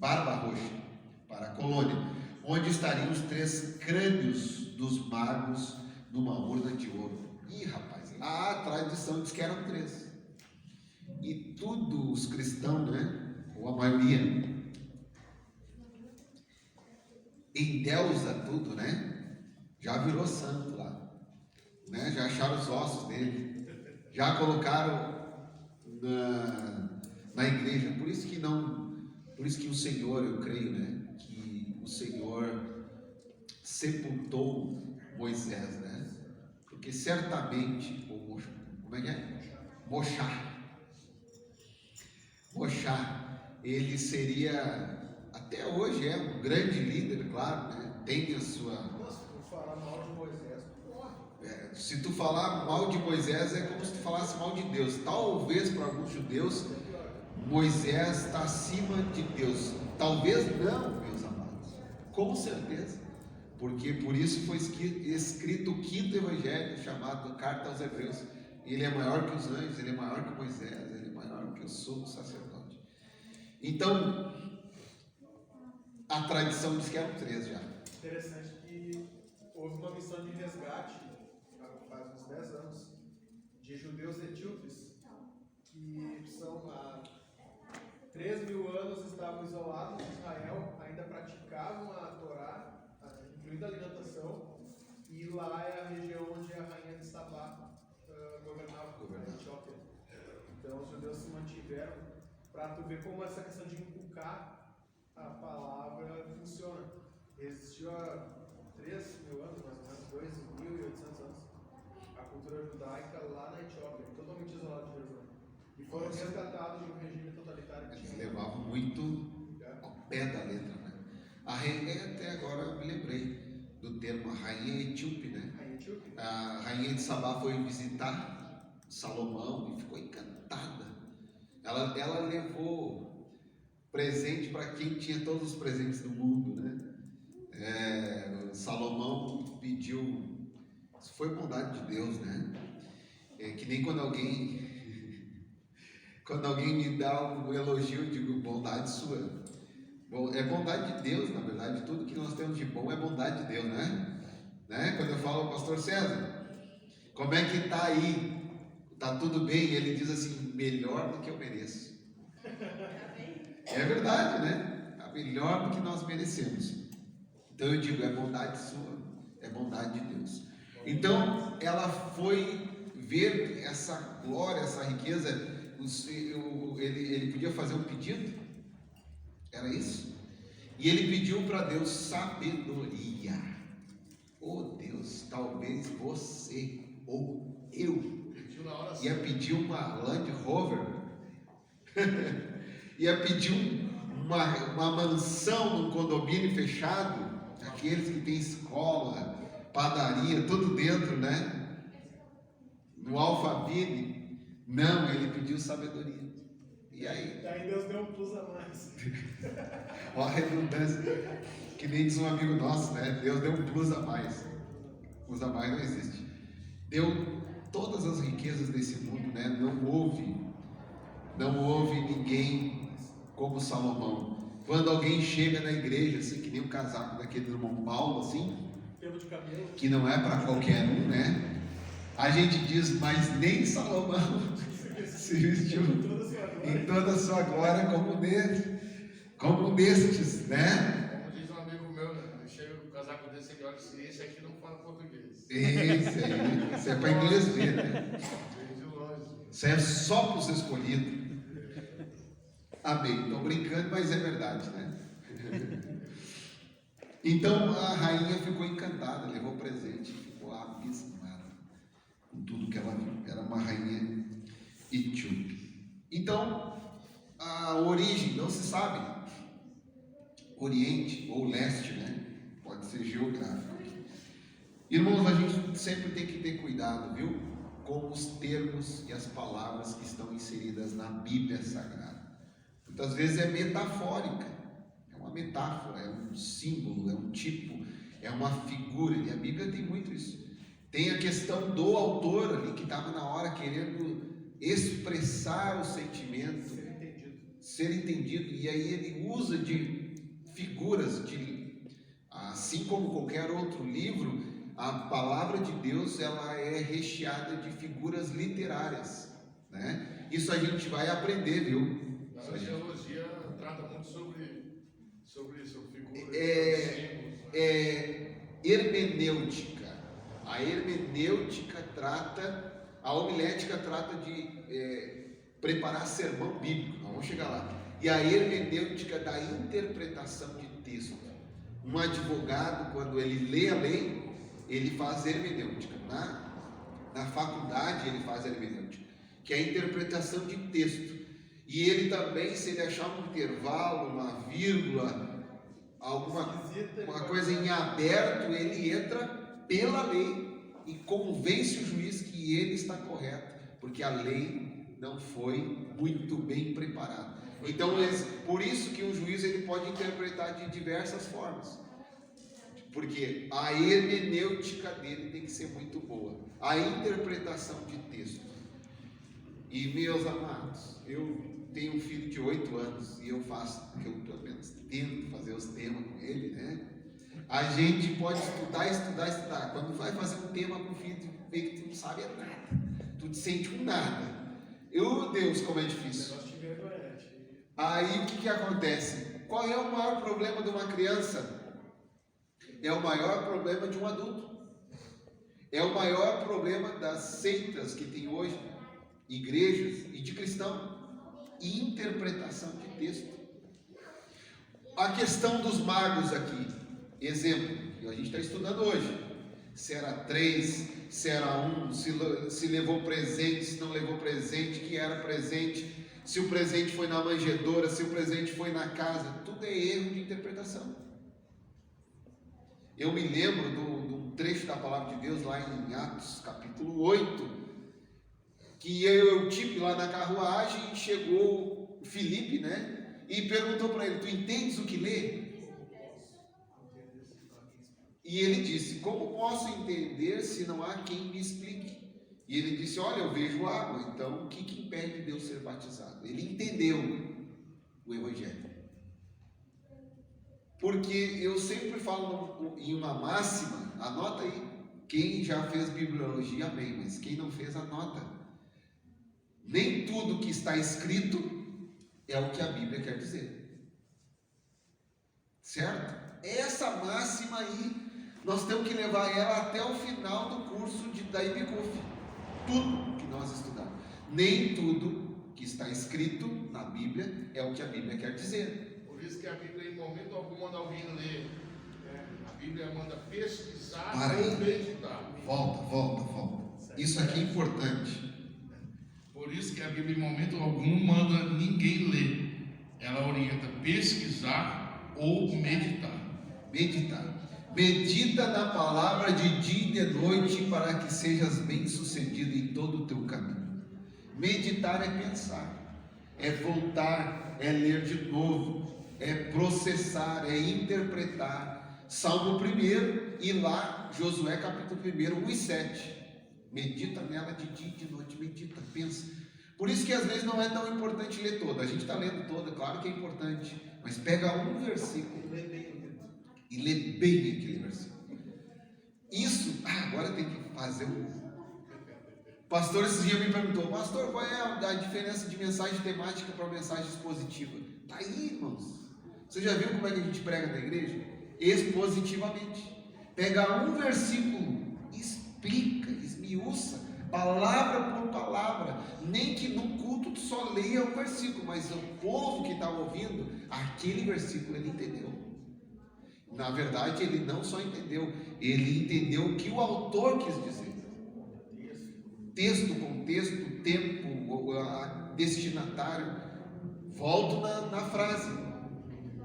S1: para a colônia, onde estariam os 3 crânios dos magos numa urna de ouro. Ih, rapaz, a tradição diz que eram 3. E tudo os cristãos, né, ou a maioria, endeusa tudo, né? Já virou santo lá, né? Já acharam os ossos dele, já colocaram na igreja. Por isso que o Senhor, eu creio, né, que o Senhor sepultou Moisés, né? Porque certamente, como é que é? Moshá, ele seria, até hoje é um grande líder, claro, né? Tem a sua...
S2: Nossa, por falar mal de Moisés, morre.
S1: Se tu falar mal de Moisés, é como se tu falasse mal de Deus. Talvez para alguns judeus, Moisés está acima de Deus. Talvez não, meus amados. Com certeza. Porque por isso foi escrito o 5º evangelho, chamado Carta aos Hebreus. Ele é maior que os anjos, ele é maior que Moisés, ele é maior que o sumo sacerdote. Então, a tradição diz que eram 3 já.
S2: Interessante que houve uma missão de resgate, faz uns 10 anos, de judeus etíopes, que são há 3.000 anos estavam isolados em Israel, ainda praticavam a Torá, incluindo a alimentação, e lá é a região onde a rainha de Sabá governava a Etiópia. Então os judeus se mantiveram, para tu ver como essa questão de inculcar a palavra funciona. Existiu há 3.000 anos, mais ou menos, 2.800 anos, a cultura judaica lá na Etiópia, totalmente isolada de Jerusalém. E foram resgatados de um regime totalitário que
S1: Eles
S2: tinha.
S1: levavam muito ao pé da letra, né? A rainha, até agora eu me lembrei do termo, a rainha etíope, né?
S2: Rainha etíope.
S1: A rainha de Sabá foi visitar Salomão e ficou encantada. Ela levou presente para quem tinha todos os presentes do mundo, né? Salomão pediu, isso foi bondade de Deus, né? É que nem quando alguém me dá um elogio, eu digo bondade sua. Bom, é bondade de Deus, na verdade, tudo que nós temos de bom é bondade de Deus, né? Quando eu falo ao pastor César, como é que tá aí? Tá tudo bem? Ele diz assim, melhor do que eu mereço. É verdade, né? Tá melhor do que nós merecemos. Então eu digo, é bondade sua, é bondade de Deus. Então ela foi ver essa glória, essa riqueza. Ele podia fazer um pedido, era isso? E ele pediu para Deus sabedoria. Oh Deus, talvez você ou eu ia pedir uma Land Rover, ia pedir uma mansão num condomínio fechado, aqueles que tem escola, padaria, tudo dentro, né? No Alphaville. Não, ele pediu sabedoria. E aí?
S2: Daí Deus deu um plus a mais.
S1: Olha a redundância, que nem diz um amigo nosso, né? Deus deu um plus a mais. Plus a mais não existe. Deu todas as riquezas desse mundo, né? Não houve ninguém como Salomão. Quando alguém chega na igreja, assim, que nem um casaco daquele irmão Paulo, assim,
S2: Pelo de cabelo.
S1: que não é para qualquer um, né? A gente diz, mas nem Salomão se vestiu em toda a sua glória como destes, né?
S4: Como diz um amigo meu, né? Chega com o casaco desse aqui, olha, esse aqui não fala português.
S1: Isso é para inglês ver, né?
S4: Vem de longe.
S1: Isso é só para os escolhidos. Amém. Estou brincando, mas é verdade, né? Então a rainha ficou encantada, levou presente, ficou abismada com tudo que ela viu. Era uma rainha etíope. Então, a origem não se sabe. Oriente ou leste, né? Pode ser geográfico. Irmãos, a gente sempre tem que ter cuidado, viu? Com os termos e as palavras que estão inseridas na Bíblia Sagrada. Muitas vezes é metafórica, é uma metáfora, é um símbolo, é um tipo, é uma figura, e a Bíblia tem muito isso. Tem a questão do autor ali, que estava na hora querendo expressar o sentimento, ser entendido, e aí ele usa de figuras, assim como qualquer outro livro, a palavra de Deus ela é recheada de figuras literárias, né? Isso a gente vai aprender, viu?
S4: A geologia trata muito sobre figuras,
S1: hermenêutica. A hermenêutica trata, a homilética trata de preparar sermão bíblico. Vamos chegar lá. E a hermenêutica da interpretação de texto. Um advogado, quando ele lê a lei, ele faz hermenêutica. Na faculdade ele faz hermenêutica, que é a interpretação de texto. E ele também, se ele achar um intervalo, uma vírgula, uma coisa em aberto, ele entra pela lei e convence o juiz que ele está correto, porque a lei não foi muito bem preparada. Então, por isso que o juiz ele pode interpretar de diversas formas, porque a hermenêutica dele tem que ser muito boa, a interpretação de texto. E meus amados, eu tenho um filho de 8 anos e eu pelo menos tento fazer os temas com ele, né? A gente pode estudar. Quando vai fazer um tema com o filho, tu vê que tu não sabe nada, tu te sente um nada. Deus, como é difícil. Aí o que acontece? Qual é o maior problema de uma criança? É o maior problema de um adulto. É o maior problema das seitas que tem hoje, igrejas e de cristão. Interpretação de texto. A questão dos magos aqui, exemplo, que a gente está estudando hoje. Se era 3, se era 1, se levou presente, se não levou presente, que era presente, se o presente foi na manjedoura, se o presente foi na casa, tudo é erro de interpretação. Eu me lembro de um trecho da palavra de Deus lá em Atos capítulo 8, que Eutipe lá na carruagem, chegou Filipe, né, e perguntou para ele: tu entendes o que lê? E ele disse: como posso entender se não há quem me explique? E ele disse: olha, eu vejo água, então o que impede de eu ser batizado? Ele entendeu o Evangelho. Porque eu sempre falo em uma máxima, anota aí, quem já fez bibliologia, amém, mas quem não fez, anota. Nem tudo que está escrito é o que a Bíblia quer dizer. Certo? Essa máxima aí, nós temos que levar ela até o final do curso da IBCUF. Tudo que nós estudamos. Nem tudo que está escrito na Bíblia é o que a Bíblia quer dizer.
S4: Por isso que a Bíblia, em momento algum, manda alguém ler. A Bíblia manda pesquisar ou meditar.
S1: Volta. Isso aqui é importante.
S4: Por isso que a Bíblia, em momento algum, manda ninguém ler. Ela orienta pesquisar ou meditar.
S1: Medita na palavra de dia e de noite, para que sejas bem-sucedido em todo o teu caminho. Meditar é pensar, é voltar, é ler de novo, é processar, é interpretar. Salmo 1 e lá Josué capítulo 1, 1 e 7. Medita nela de dia e de noite, medita, pensa. Por isso que às vezes não é tão importante ler toda. A gente está lendo toda, claro que é importante, mas pega um versículo e lê bem aquele versículo. Isso, agora tem que fazer o pastor esses dias me perguntou: pastor, qual é a diferença de mensagem temática para mensagem expositiva? Tá aí, irmãos. Você já viu como é que a gente prega na igreja? Expositivamente. Pega um versículo, explica, esmiuça, palavra por palavra. Nem que no culto tu só leia um versículo, mas o povo que está ouvindo aquele versículo ele entendeu. Na verdade, ele não só entendeu, ele entendeu o que o autor quis dizer. Texto, contexto, tempo, destinatário. Volto na frase.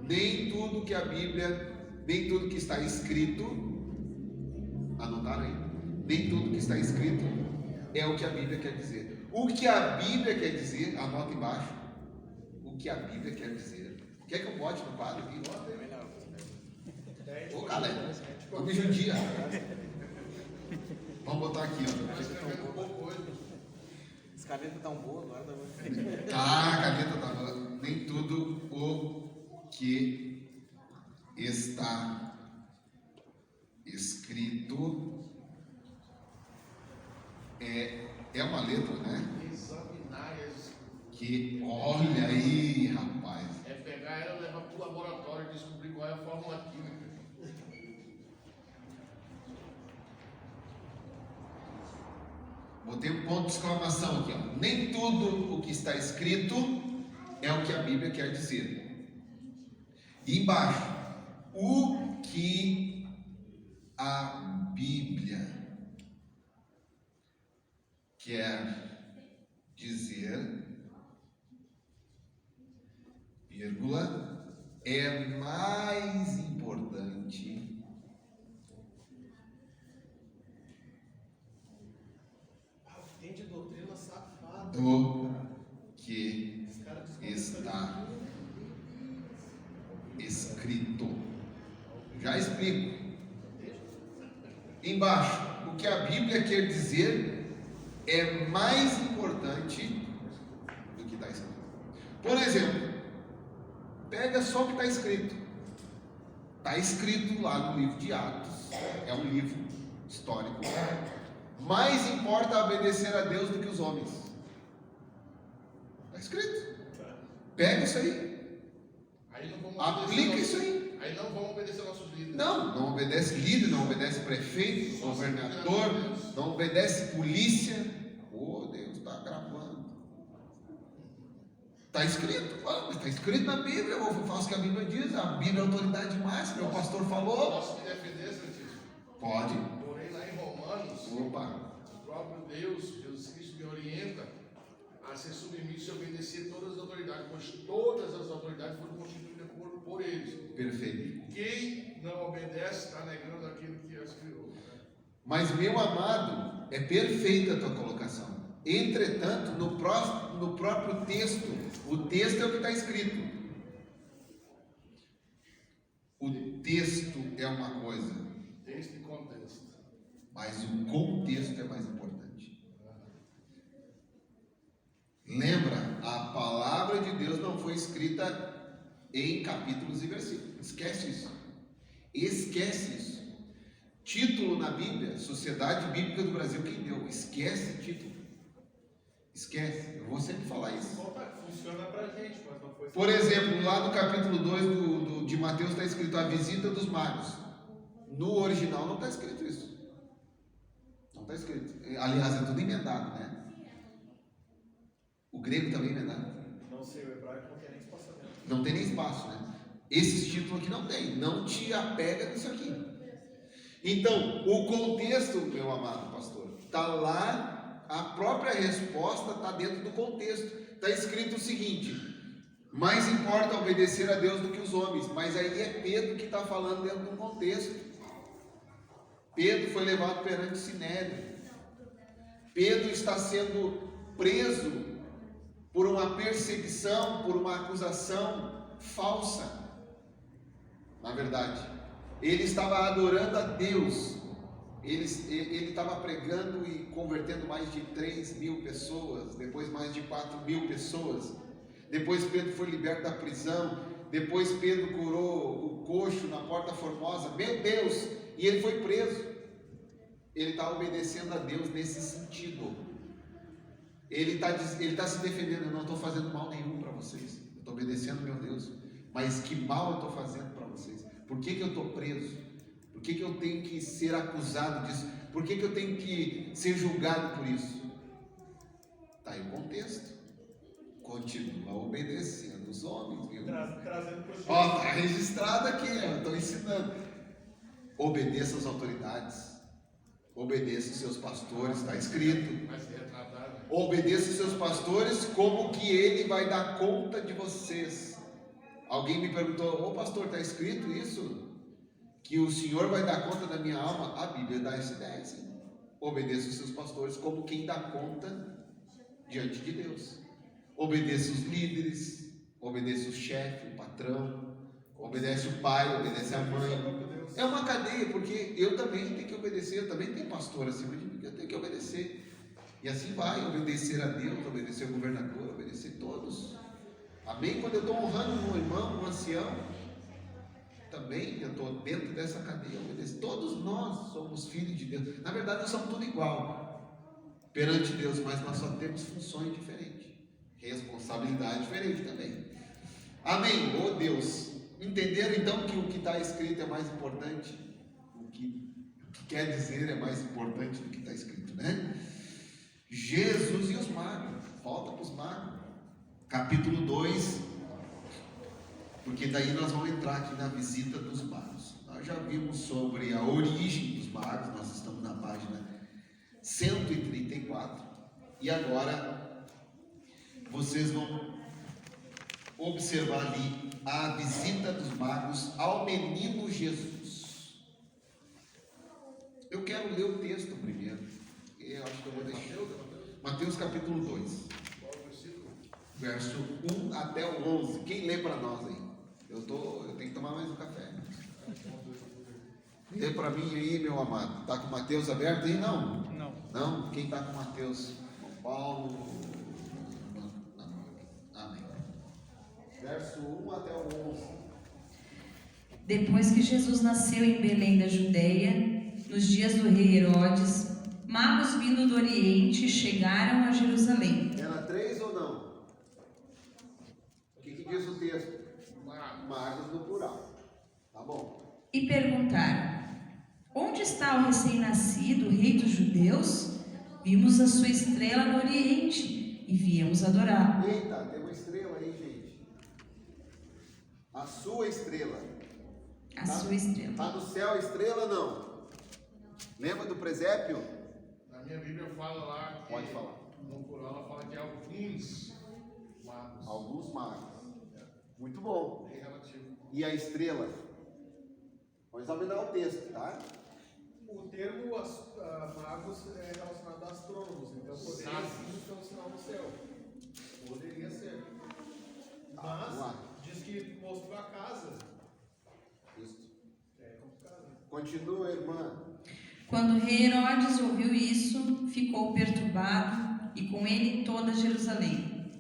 S1: Nem tudo que a Bíblia, nem tudo que está escrito, anotaram aí? Nem tudo que está escrito é o que a Bíblia quer dizer. O que a Bíblia quer dizer, anota embaixo. O que a Bíblia quer dizer. Quer que eu bote no quadro aqui? Ô galera, não me judia. Vamos botar aqui, ó.
S6: As canetas tão boas agora.
S1: A caneta tá boa. Nem tudo o que está escrito é uma letra, né?
S4: Examinar as...
S1: Que olha aí, rapaz.
S4: É pegar ela e levar para o laboratório e descobrir qual é a fórmula química.
S1: Botei um ponto de exclamação aqui, ó. Nem tudo o que está escrito é o que a Bíblia quer dizer. E embaixo, o que a Bíblia quer dizer, vírgula, é mais importante do que está escrito. Já explico. Embaixo, o que a Bíblia quer dizer é mais importante do que está escrito. Por exemplo, pega só o que está escrito. Está escrito lá no livro de Atos, é um livro histórico. Mais importa obedecer a Deus do que os homens. Está escrito. Pega isso aí,
S4: Aí não vamos
S1: aplica
S4: obedecer
S1: isso aí.
S4: Aí não vamos obedecer nossos líderes.
S1: Não obedece líder, não obedece prefeito, governador, não obedece polícia. Oh, Deus está gravando. Está escrito, mas está escrito na Bíblia. Eu faço o que a Bíblia diz. A Bíblia é a autoridade máxima. O pastor falou.
S4: Posso me defender, Santíssimo?
S1: Pode.
S4: Porém, lá em Romanos,
S1: Opa.
S4: o próprio Deus, Jesus Cristo, me orienta a ser submisso e obedecer todas as autoridades, pois todas as autoridades foram constituídas por eles.
S1: Perfeito.
S4: Quem não obedece está negando aquilo que as criou.
S1: Mas, meu amado, é perfeita a tua colocação. Entretanto, no próprio texto, o texto é o que está escrito. O texto é uma coisa,
S4: Texto e contexto.
S1: mas o contexto é mais importante. Lembra, a palavra de Deus não foi escrita em capítulos e versículos. Esquece isso. Esquece isso. Título na Bíblia, Sociedade Bíblica do Brasil, quem deu? Esquece título. Esquece. Eu vou sempre falar isso.
S2: Funciona pra gente, mas não foi.
S1: Por exemplo, lá no capítulo 2 de Mateus está escrito a visita dos magos. No original não está escrito isso. Não está escrito. Aliás, é tudo emendado, né? O grego também é emendado.
S2: Não sei, o hebraico não tem nem espaçamento.
S1: Não tem nem espaço, né? Esses títulos aqui não tem. Não te apega nisso aqui. Então, o contexto, meu amado pastor, está lá. A própria resposta está dentro do contexto. Está escrito o seguinte: mais importa obedecer a Deus do que os homens. Mas aí é Pedro que está falando dentro de um contexto. Pedro foi levado perante o Sinédrio. Pedro está sendo preso por uma perseguição, por uma acusação falsa. Na verdade, ele estava adorando a Deus. Ele estava pregando e convertendo mais de 3.000 pessoas, depois mais de 4.000 pessoas. Depois Pedro foi liberto da prisão. Depois Pedro curou o coxo na Porta Formosa. Meu Deus! E ele foi preso. Ele está obedecendo a Deus nesse sentido. Ele está se defendendo. Eu não estou fazendo mal nenhum para vocês. Eu estou obedecendo meu Deus. Mas que mal eu estou fazendo para vocês? Por que eu estou preso? Por que eu tenho que ser acusado disso? Por que eu tenho que ser julgado por isso? Está aí o contexto. Continua obedecendo os homens, viu?
S2: Trazendo para o
S1: Ó, está registrado aqui, eu estou ensinando. Obedeça às autoridades. Obedeça os seus pastores, está escrito.
S4: Mas retratado.
S1: Obedeça os seus pastores como que ele vai dar conta de vocês. Alguém me perguntou: ô pastor, está escrito isso? Que o Senhor vai dar conta da minha alma? A Bíblia dá essa ideia, sim. Obedeça os seus pastores como quem dá conta diante de Deus. Obedeça os líderes, obedeça o chefe, o patrão, obedece o pai, obedece a mãe. É uma cadeia, porque eu também tenho que obedecer, eu também tenho pastor acima de mim, eu tenho que obedecer. E assim vai, obedecer a Deus, obedecer ao governador, obedecer todos. Amém? Quando eu estou honrando um irmão, um ancião, também eu estou dentro dessa cadeia, obedeço. Todos nós somos filhos de Deus. Na verdade, nós somos tudo igual perante Deus, mas nós só temos funções diferentes, responsabilidade diferente também. Amém? Oh Deus, entenderam então que o que está escrito é mais importante? O que quer dizer é mais importante do que está escrito, né? Jesus e os magos. Volta para os magos. Capítulo 2. Porque daí nós vamos entrar aqui na visita dos magos. Nós já vimos sobre a origem dos magos. Nós estamos na página 134. E agora vocês vão observar ali a visita dos magos ao menino Jesus. Eu quero ler o texto primeiro. Eu acho que eu vou deixar. Mateus capítulo 2.
S4: verso
S1: 1 até o 11. Quem lê para nós aí? Eu tenho que tomar mais um café. Lê para mim aí, meu amado. Tá com o Mateus aberto aí? Não? Não? Quem tá com o Mateus? João Paulo? Amém. Verso 1 até o 11.
S7: Depois que Jesus nasceu em Belém da Judeia, nos dias do rei Herodes, magos vindo do Oriente chegaram a Jerusalém.
S1: Era 3 ou não? O que diz o texto? Magos no plural. Tá bom.
S7: E perguntaram: onde está o recém-nascido rei dos judeus? Vimos a sua estrela no Oriente e viemos adorar.
S1: Eita, tem uma estrela aí, gente. A sua estrela.
S7: A sua estrela.
S1: Está no céu a estrela não? Lembra do presépio?
S4: Na minha Bíblia fala lá que,
S1: Pode falar.
S4: no plural ela fala que alguns magos.
S1: Alguns magos. Muito bom.
S4: Bem relativo.
S1: E a estrela? Vamos examinar o texto, tá?
S2: O termo magos é relacionado a astrônomos, então poderia sim ser um sinal no céu. Poderia ser.
S1: Vamos lá.
S2: Mas diz que mostrou a casa.
S1: Isso.
S2: É complicado.
S1: Continua, irmã.
S7: Quando o rei Herodes ouviu isso, ficou perturbado e com ele toda Jerusalém.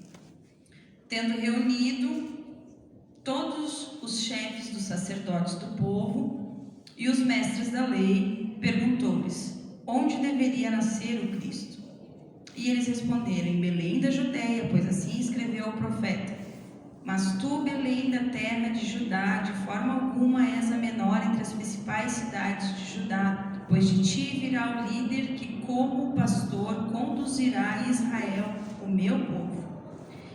S7: Tendo reunido todos os chefes dos sacerdotes do povo e os mestres da lei, perguntou-lhes onde deveria nascer o Cristo. E eles responderam: em Belém da Judeia, pois assim escreveu o profeta. Mas tu, Belém da terra de Judá, de forma alguma és a menor entre as principais cidades de Judá, pois de ti virá o líder que, como pastor, conduzirá Israel, o meu povo.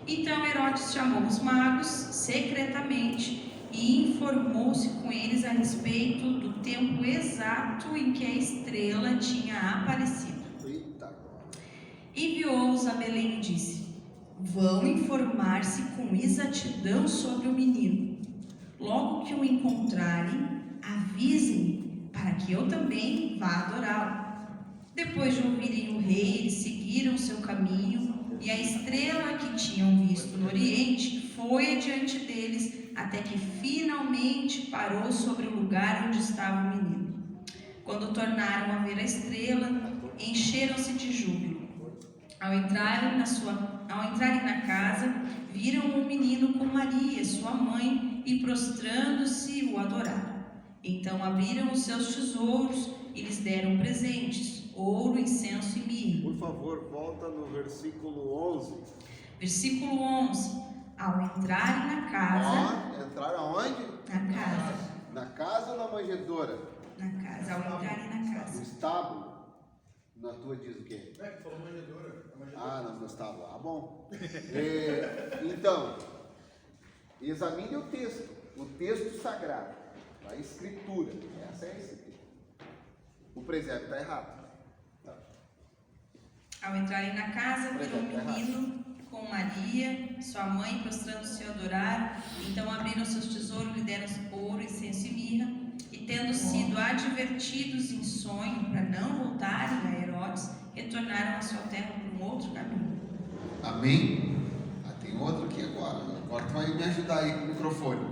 S7: Então Herodes chamou os magos secretamente e informou-se com eles a respeito do tempo exato em que a estrela tinha aparecido.
S1: Eita.
S7: Enviou-os a Belém e disse: vão informar-se com exatidão sobre o menino. Logo que o encontrarem, avisem-me, para que eu também vá adorá-lo. Depois de ouvirem o rei, eles seguiram seu caminho, e a estrela que tinham visto no Oriente foi adiante deles, até que finalmente parou sobre o lugar onde estava o menino. Quando tornaram a ver a estrela, encheram-se de júbilo. Ao entrarem na casa, viram o menino com Maria, sua mãe, e prostrando-se o adoraram. Então abriram os seus tesouros e lhes deram presentes: ouro, incenso e mirra.
S1: Por favor, volta no versículo 11.
S7: Versículo 11. Ao entrarem na casa...
S1: Entraram aonde?
S7: Na casa.
S1: Na casa ou na manjedoura?
S7: Na casa. Ao entrarem na
S1: No
S7: casa.
S1: estábulo. Na tua diz o quê?
S2: É que falou manjedoura.
S1: No estábulo. Ah, bom. Então, examine o texto sagrado, a escritura. Essa é a escritura. O presépio está errado.
S7: Ao entrarem na casa, viram o menino com Maria, sua mãe, prostrando-se a adorar. Então abriram seus tesouros, lhe deram ouro, incenso e mirra. E tendo sido advertidos em sonho para não voltarem a Herodes, retornaram à sua terra por um outro caminho.
S1: Amém? Tem outro aqui agora. Agora tu vai me ajudar aí com o microfone.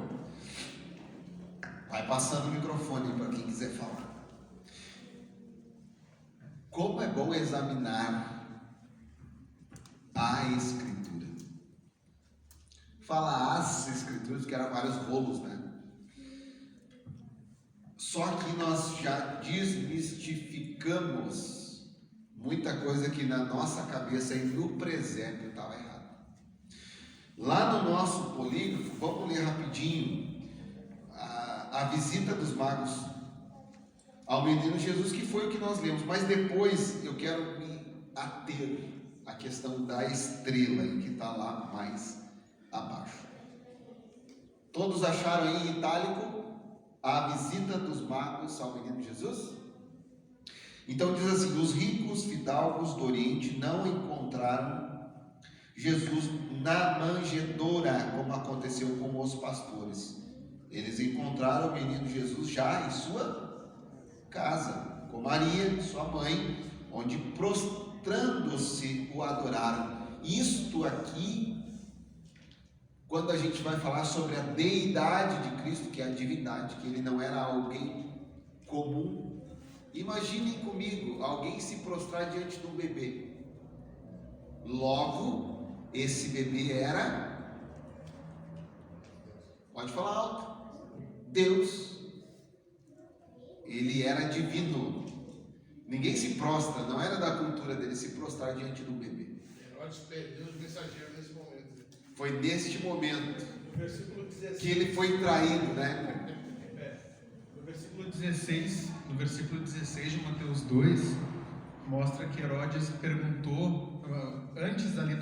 S1: Vai passando o microfone para quem quiser falar. Como é bom examinar a Escritura. Fala as Escrituras, que eram vários rolos, né? Só que nós já desmistificamos muita coisa que na nossa cabeça e no presépio estava errado. Lá no nosso polígrafo, vamos ler rapidinho a visita dos magos ao menino Jesus, que foi o que nós lemos, mas depois eu quero me ater à questão da estrela, que está lá mais abaixo. Todos acharam aí em itálico a visita dos magos ao menino Jesus? Então diz assim: os ricos fidalgos do Oriente não encontraram Jesus na manjedoura, como aconteceu com os pastores. Eles encontraram o menino Jesus já em sua casa, com Maria, sua mãe, onde prostrando-se o adoraram. Isto aqui quando a gente vai falar sobre a deidade de Cristo, que é a divindade, que ele não era alguém comum. Imaginem comigo, alguém se prostrar diante de um bebê. Logo, esse bebê era, pode falar alto, Deus. Ele era divino. Ninguém se prostra, não era da cultura dele se prostrar diante de um bebê.
S4: Herodes perdeu os mensageiros nesse momento.
S1: Foi neste momento
S2: No versículo 16.
S1: que ele foi traído, né?
S3: No versículo 16 de Mateus 2, mostra que Herodes perguntou, antes ali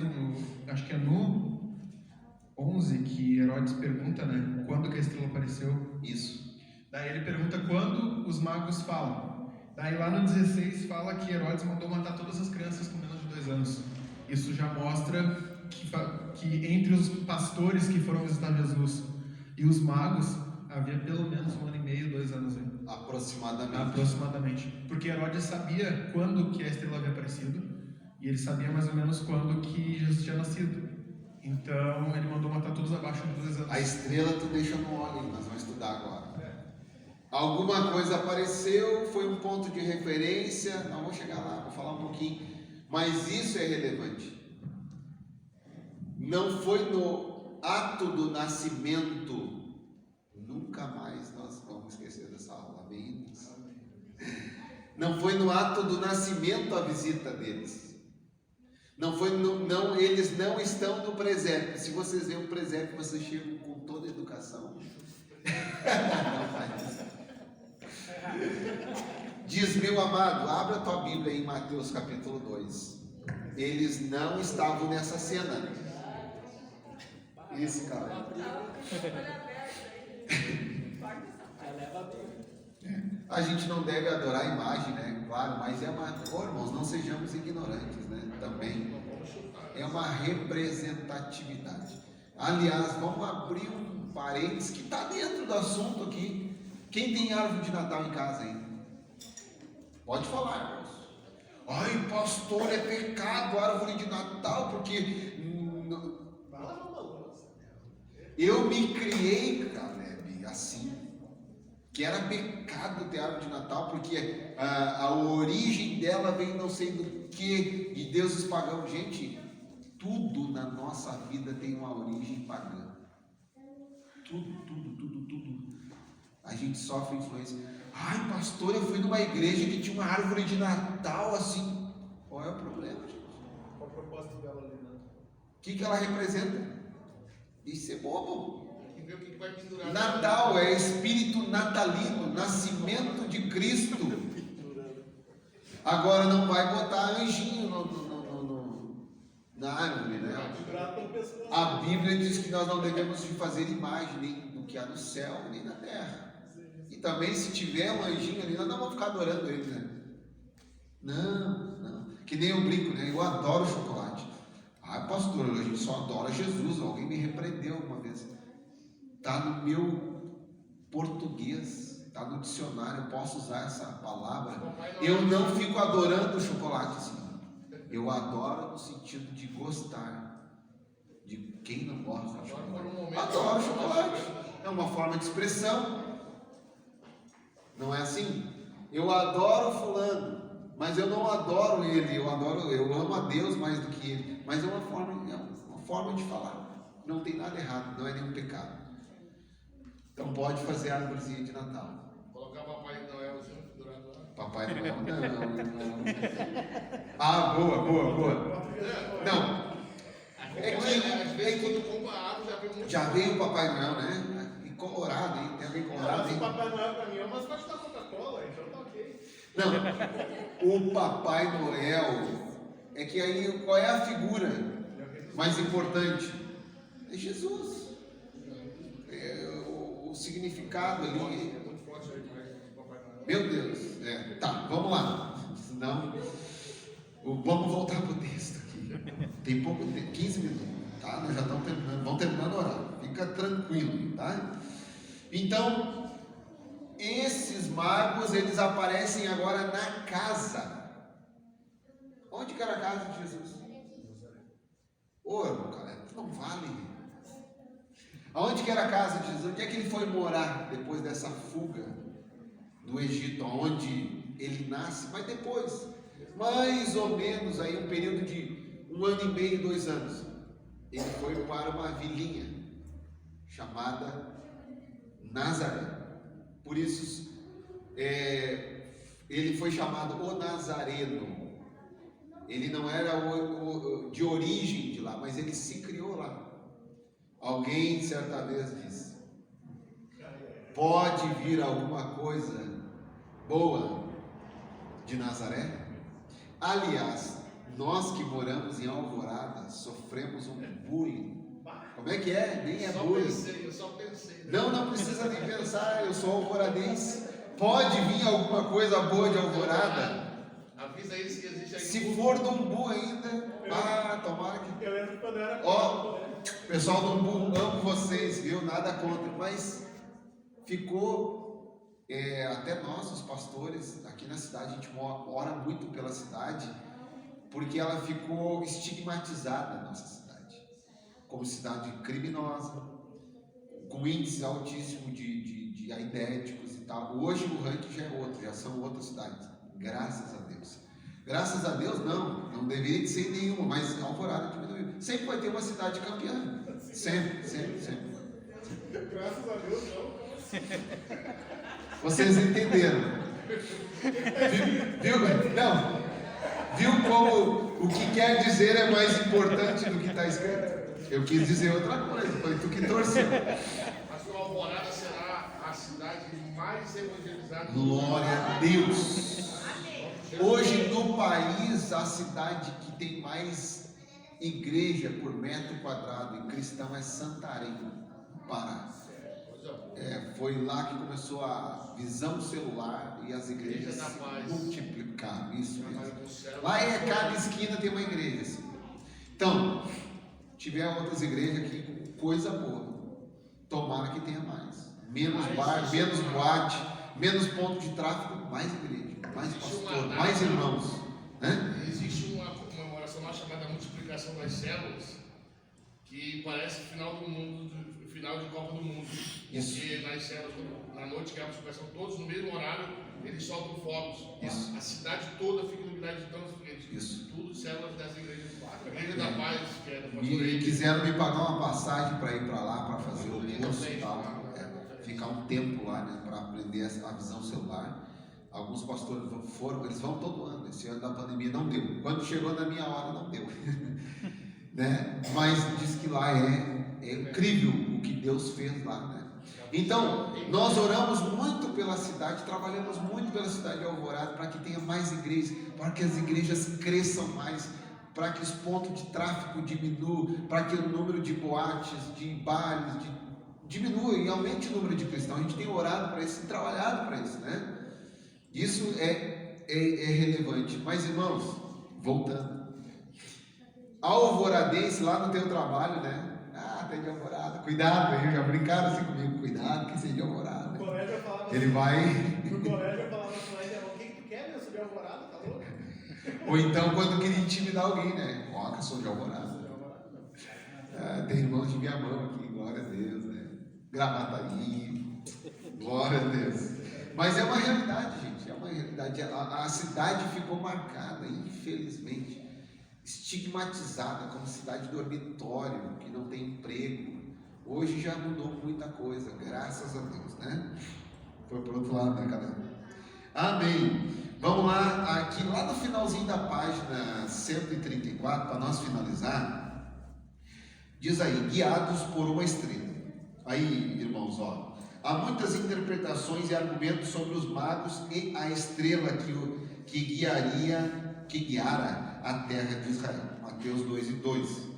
S3: acho que é no 11, que Herodes pergunta, né, quando que a estrela apareceu.
S1: Isso.
S3: Daí ele pergunta quando os magos falam. Daí lá no 16 fala que Herodes mandou matar todas as crianças com menos de 2 anos. Isso já mostra que entre os pastores que foram visitar Jesus e os magos, havia pelo menos 1 ano e meio, 2 anos aí. Aproximadamente. Porque Herodes sabia quando que a estrela havia aparecido, e ele sabia mais ou menos quando que Jesus tinha nascido. Então ele mandou matar todos abaixo de 2 anos.
S1: A estrela tu deixa no óleo, nós vamos estudar agora. Alguma coisa apareceu, foi um ponto de referência, não vou chegar lá, vou falar um pouquinho, mas isso é relevante. Não foi no ato do nascimento, nunca mais nós vamos esquecer dessa aula, amém? Não foi no ato do nascimento a visita deles. Não foi não, eles não estão no presépio. Se vocês veem o presépio, vocês chegam com toda a educação. Não faz isso. Diz, meu amado, abra a tua Bíblia em Mateus capítulo 2. Eles não estavam nessa cena. Esse cara. A gente não deve adorar a imagem, né? Claro, mas é uma... Oh, irmãos, não sejamos ignorantes, né? Também. É uma representatividade. Aliás, vamos abrir um parênteses que está dentro do assunto aqui. Quem tem árvore de Natal em casa ainda? Pode falar, irmãos. Ai, pastor, é pecado árvore de Natal, porque... Eu me criei, Caleb, assim, que era pecado ter árvore de Natal, porque a origem dela vem não sei do que, de deuses pagãos. Gente, tudo na nossa vida tem uma origem pagã. Tudo. A gente sofre influência. Ai, pastor, eu fui numa igreja que tinha uma árvore de Natal assim. Qual é o problema, gente?
S2: Qual o propósito dela ali, né?
S1: O que ela representa? Isso é bobo.
S4: Tem que ver o que vai pendurar.
S1: Natal é espírito natalino, nascimento de Cristo. Agora não vai botar anjinho na árvore, né? A Bíblia diz que nós não devemos fazer imagem nem do que há no céu, nem na terra. E também se tiver um anjinho ali, nós não vamos ficar adorando ele, né? Não. Que nem eu brinco, né? Eu adoro chocolate. Ah, pastor, a gente só adora Jesus. Alguém me repreendeu uma vez. Está no meu português, está no dicionário, eu posso usar essa palavra. Eu não fico adorando o chocolate assim. Eu adoro no sentido de gostar. De quem não gosta de chocolate? Adoro chocolate. É uma forma de expressão. Não é assim? Eu adoro fulano, mas eu não adoro ele. Eu amo a Deus mais do que ele. Mas é uma forma de falar. Não tem nada errado, não é nenhum pecado. Então pode fazer a árvorezinha de Natal.
S4: Colocar Papai Noel pendurado lá.
S1: Papai Noel, não. Ah, boa. Não.
S4: Às vezes quando compra a árvore já vem muito.
S1: Já veio o Papai Noel, né? E colorado, hein? Tem alguém colorado,
S2: Mas
S1: hein?
S2: o Papai Noel pra mim é umas costas da Coca-Cola, então tá ok.
S1: Não. O Papai Noel é que aí qual é a figura mais importante? É Jesus. O significado ali.
S4: É muito forte aí com o Papai Noel.
S1: Meu Deus. Tá, vamos lá. Senão, vamos voltar pro texto aqui. Tem 15 minutos, tá? Nós já estamos terminando, vamos terminando o horário. Fica tranquilo, tá? Então, esses magos, eles aparecem agora na casa. Onde que era a casa de Jesus? Ô, irmão, cara, não vale. Aonde que era a casa de Jesus? Onde é que ele foi morar depois dessa fuga do Egito, onde ele nasce? Mas depois, mais ou menos aí um período de 1 ano e meio, 2 anos, ele foi para uma vilinha chamada Nazaré. Por isso ele foi chamado o Nazareno. Ele não era de origem de lá, mas ele se criou lá. Alguém certa vez disse: pode vir alguma coisa boa de Nazaré? Aliás, nós que moramos em Alvorada sofremos um bullying. Como é que é? Nem é bullying.
S2: Eu só pensei.
S1: Não precisa nem pensar, eu sou alvoradense. Pode vir alguma coisa boa de Alvorada?
S8: Avisa eles que existe aí.
S1: Se for do Umbu ainda, tomara que...
S2: Eu lembro quando eu era
S1: Ó, pessoal do Umbu, amo vocês, viu? Nada contra, mas ficou, até nós, os pastores, aqui na cidade, a gente ora muito pela cidade, porque ela ficou estigmatizada, a nossa cidade, como cidade criminosa, com índice altíssimo de aidéticos e tal. Hoje o ranking já é outro, já são outras cidades, graças a Deus. Graças a Deus não deveria ser nenhuma, mas Alvorada diminuiu. Sempre vai ter uma cidade campeã, sempre.
S2: Graças a Deus, não.
S1: Vocês entenderam? Viu? Não. Viu como o que quer dizer é mais importante do que está escrito? Eu quis dizer outra coisa, foi tu que torceu.
S8: A sua Alvorada será a cidade mais evangelizada.
S1: Glória a Deus. Hoje no país, a cidade que tem mais igreja por metro quadrado em cristão é Santarém, Pará. Foi lá que começou a visão celular e as igrejas se multiplicaram. Isso mesmo. Lá cada esquina tem uma igreja. Assim. Então, tiver outras igrejas aqui, coisa boa. Tomara que tenha mais. Menos bar, menos boate, menos ponto de tráfego, mais igreja, mais pastor, mais irmãos. Né?
S8: Existe uma comemoração lá chamada multiplicação das células, que parece final do mundo, final de Copa do Mundo.
S1: Isso.
S8: Porque nas células, na noite que é a multiplicação, todos no mesmo horário, eles soltam fogos.
S1: Isso.
S8: A cidade toda fica iluminada de tantos foguetes.
S1: Isso.
S8: Tudo células das igrejas. A Igreja da Paz, que é do pastor
S1: E
S8: Henrique.
S1: quiseram me pagar uma passagem para ir para lá, para fazer o curso e tal. Ficar um tempo lá, né, para aprender a visão celular. Alguns pastores foram, eles vão todo ano. Esse ano da pandemia não deu. Quando chegou na minha hora, não deu. Né? Mas diz que lá é incrível o que Deus fez lá, né? Então, nós oramos muito pela cidade, trabalhamos muito pela cidade de Alvorada, para que tenha mais igrejas, para que as igrejas cresçam mais, para que os pontos de tráfego diminuam, para que o número de boates, de bares, diminua e aumente o número de cristãos. A gente tem orado para isso e trabalhado para isso, né? Isso é relevante. Mas, irmãos, voltando. Alvoradense, lá no teu trabalho, né? Tem de Alvorada. Cuidado, aí já brincaram assim comigo. Cuidado, que seja de Alvorada.
S2: No colégio eu falava
S1: Ele vai.
S2: No colégio eu falava assim, o que tu quer, meu? Sou de Alvorada, tá louco?
S1: Ou então quando queria intimidar alguém, né? Ó, que sou de Alvorada. Tem irmãos de minha mão aqui, glória a Deus, né? Gravataí, glória a Deus. Mas é uma realidade, gente, é uma realidade. A cidade ficou marcada, infelizmente, estigmatizada como cidade dormitório, que não tem emprego. Hoje já mudou muita coisa, graças a Deus, né? Foi para o outro lado, né, cara? Amém. Vamos lá, aqui lá no finalzinho da página 134, para nós finalizar, diz aí, guiados por uma estrela. Aí, irmãos, ó, há muitas interpretações e argumentos sobre os magos e a estrela que guiara a terra de Israel. Mateus 2:2.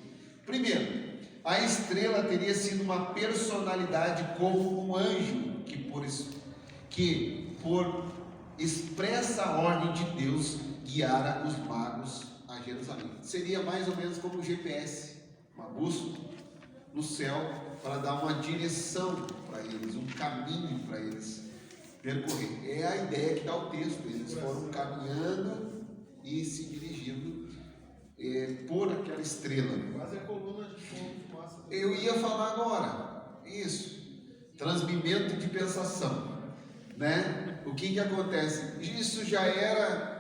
S1: Primeiro, a estrela teria sido uma personalidade como um anjo que por expressa ordem de Deus guiara os magos a Jerusalém. Seria mais ou menos como um GPS, uma bússola no céu, para dar uma direção para eles, um caminho para eles percorrer. É a ideia que dá o texto. Eles foram caminhando e se dirigindo por aquela estrela.
S2: Quase a coluna de fogo de massa.
S1: Eu ia falar agora, Isso. Transmimento de pensação, né? O que acontece? Isso já era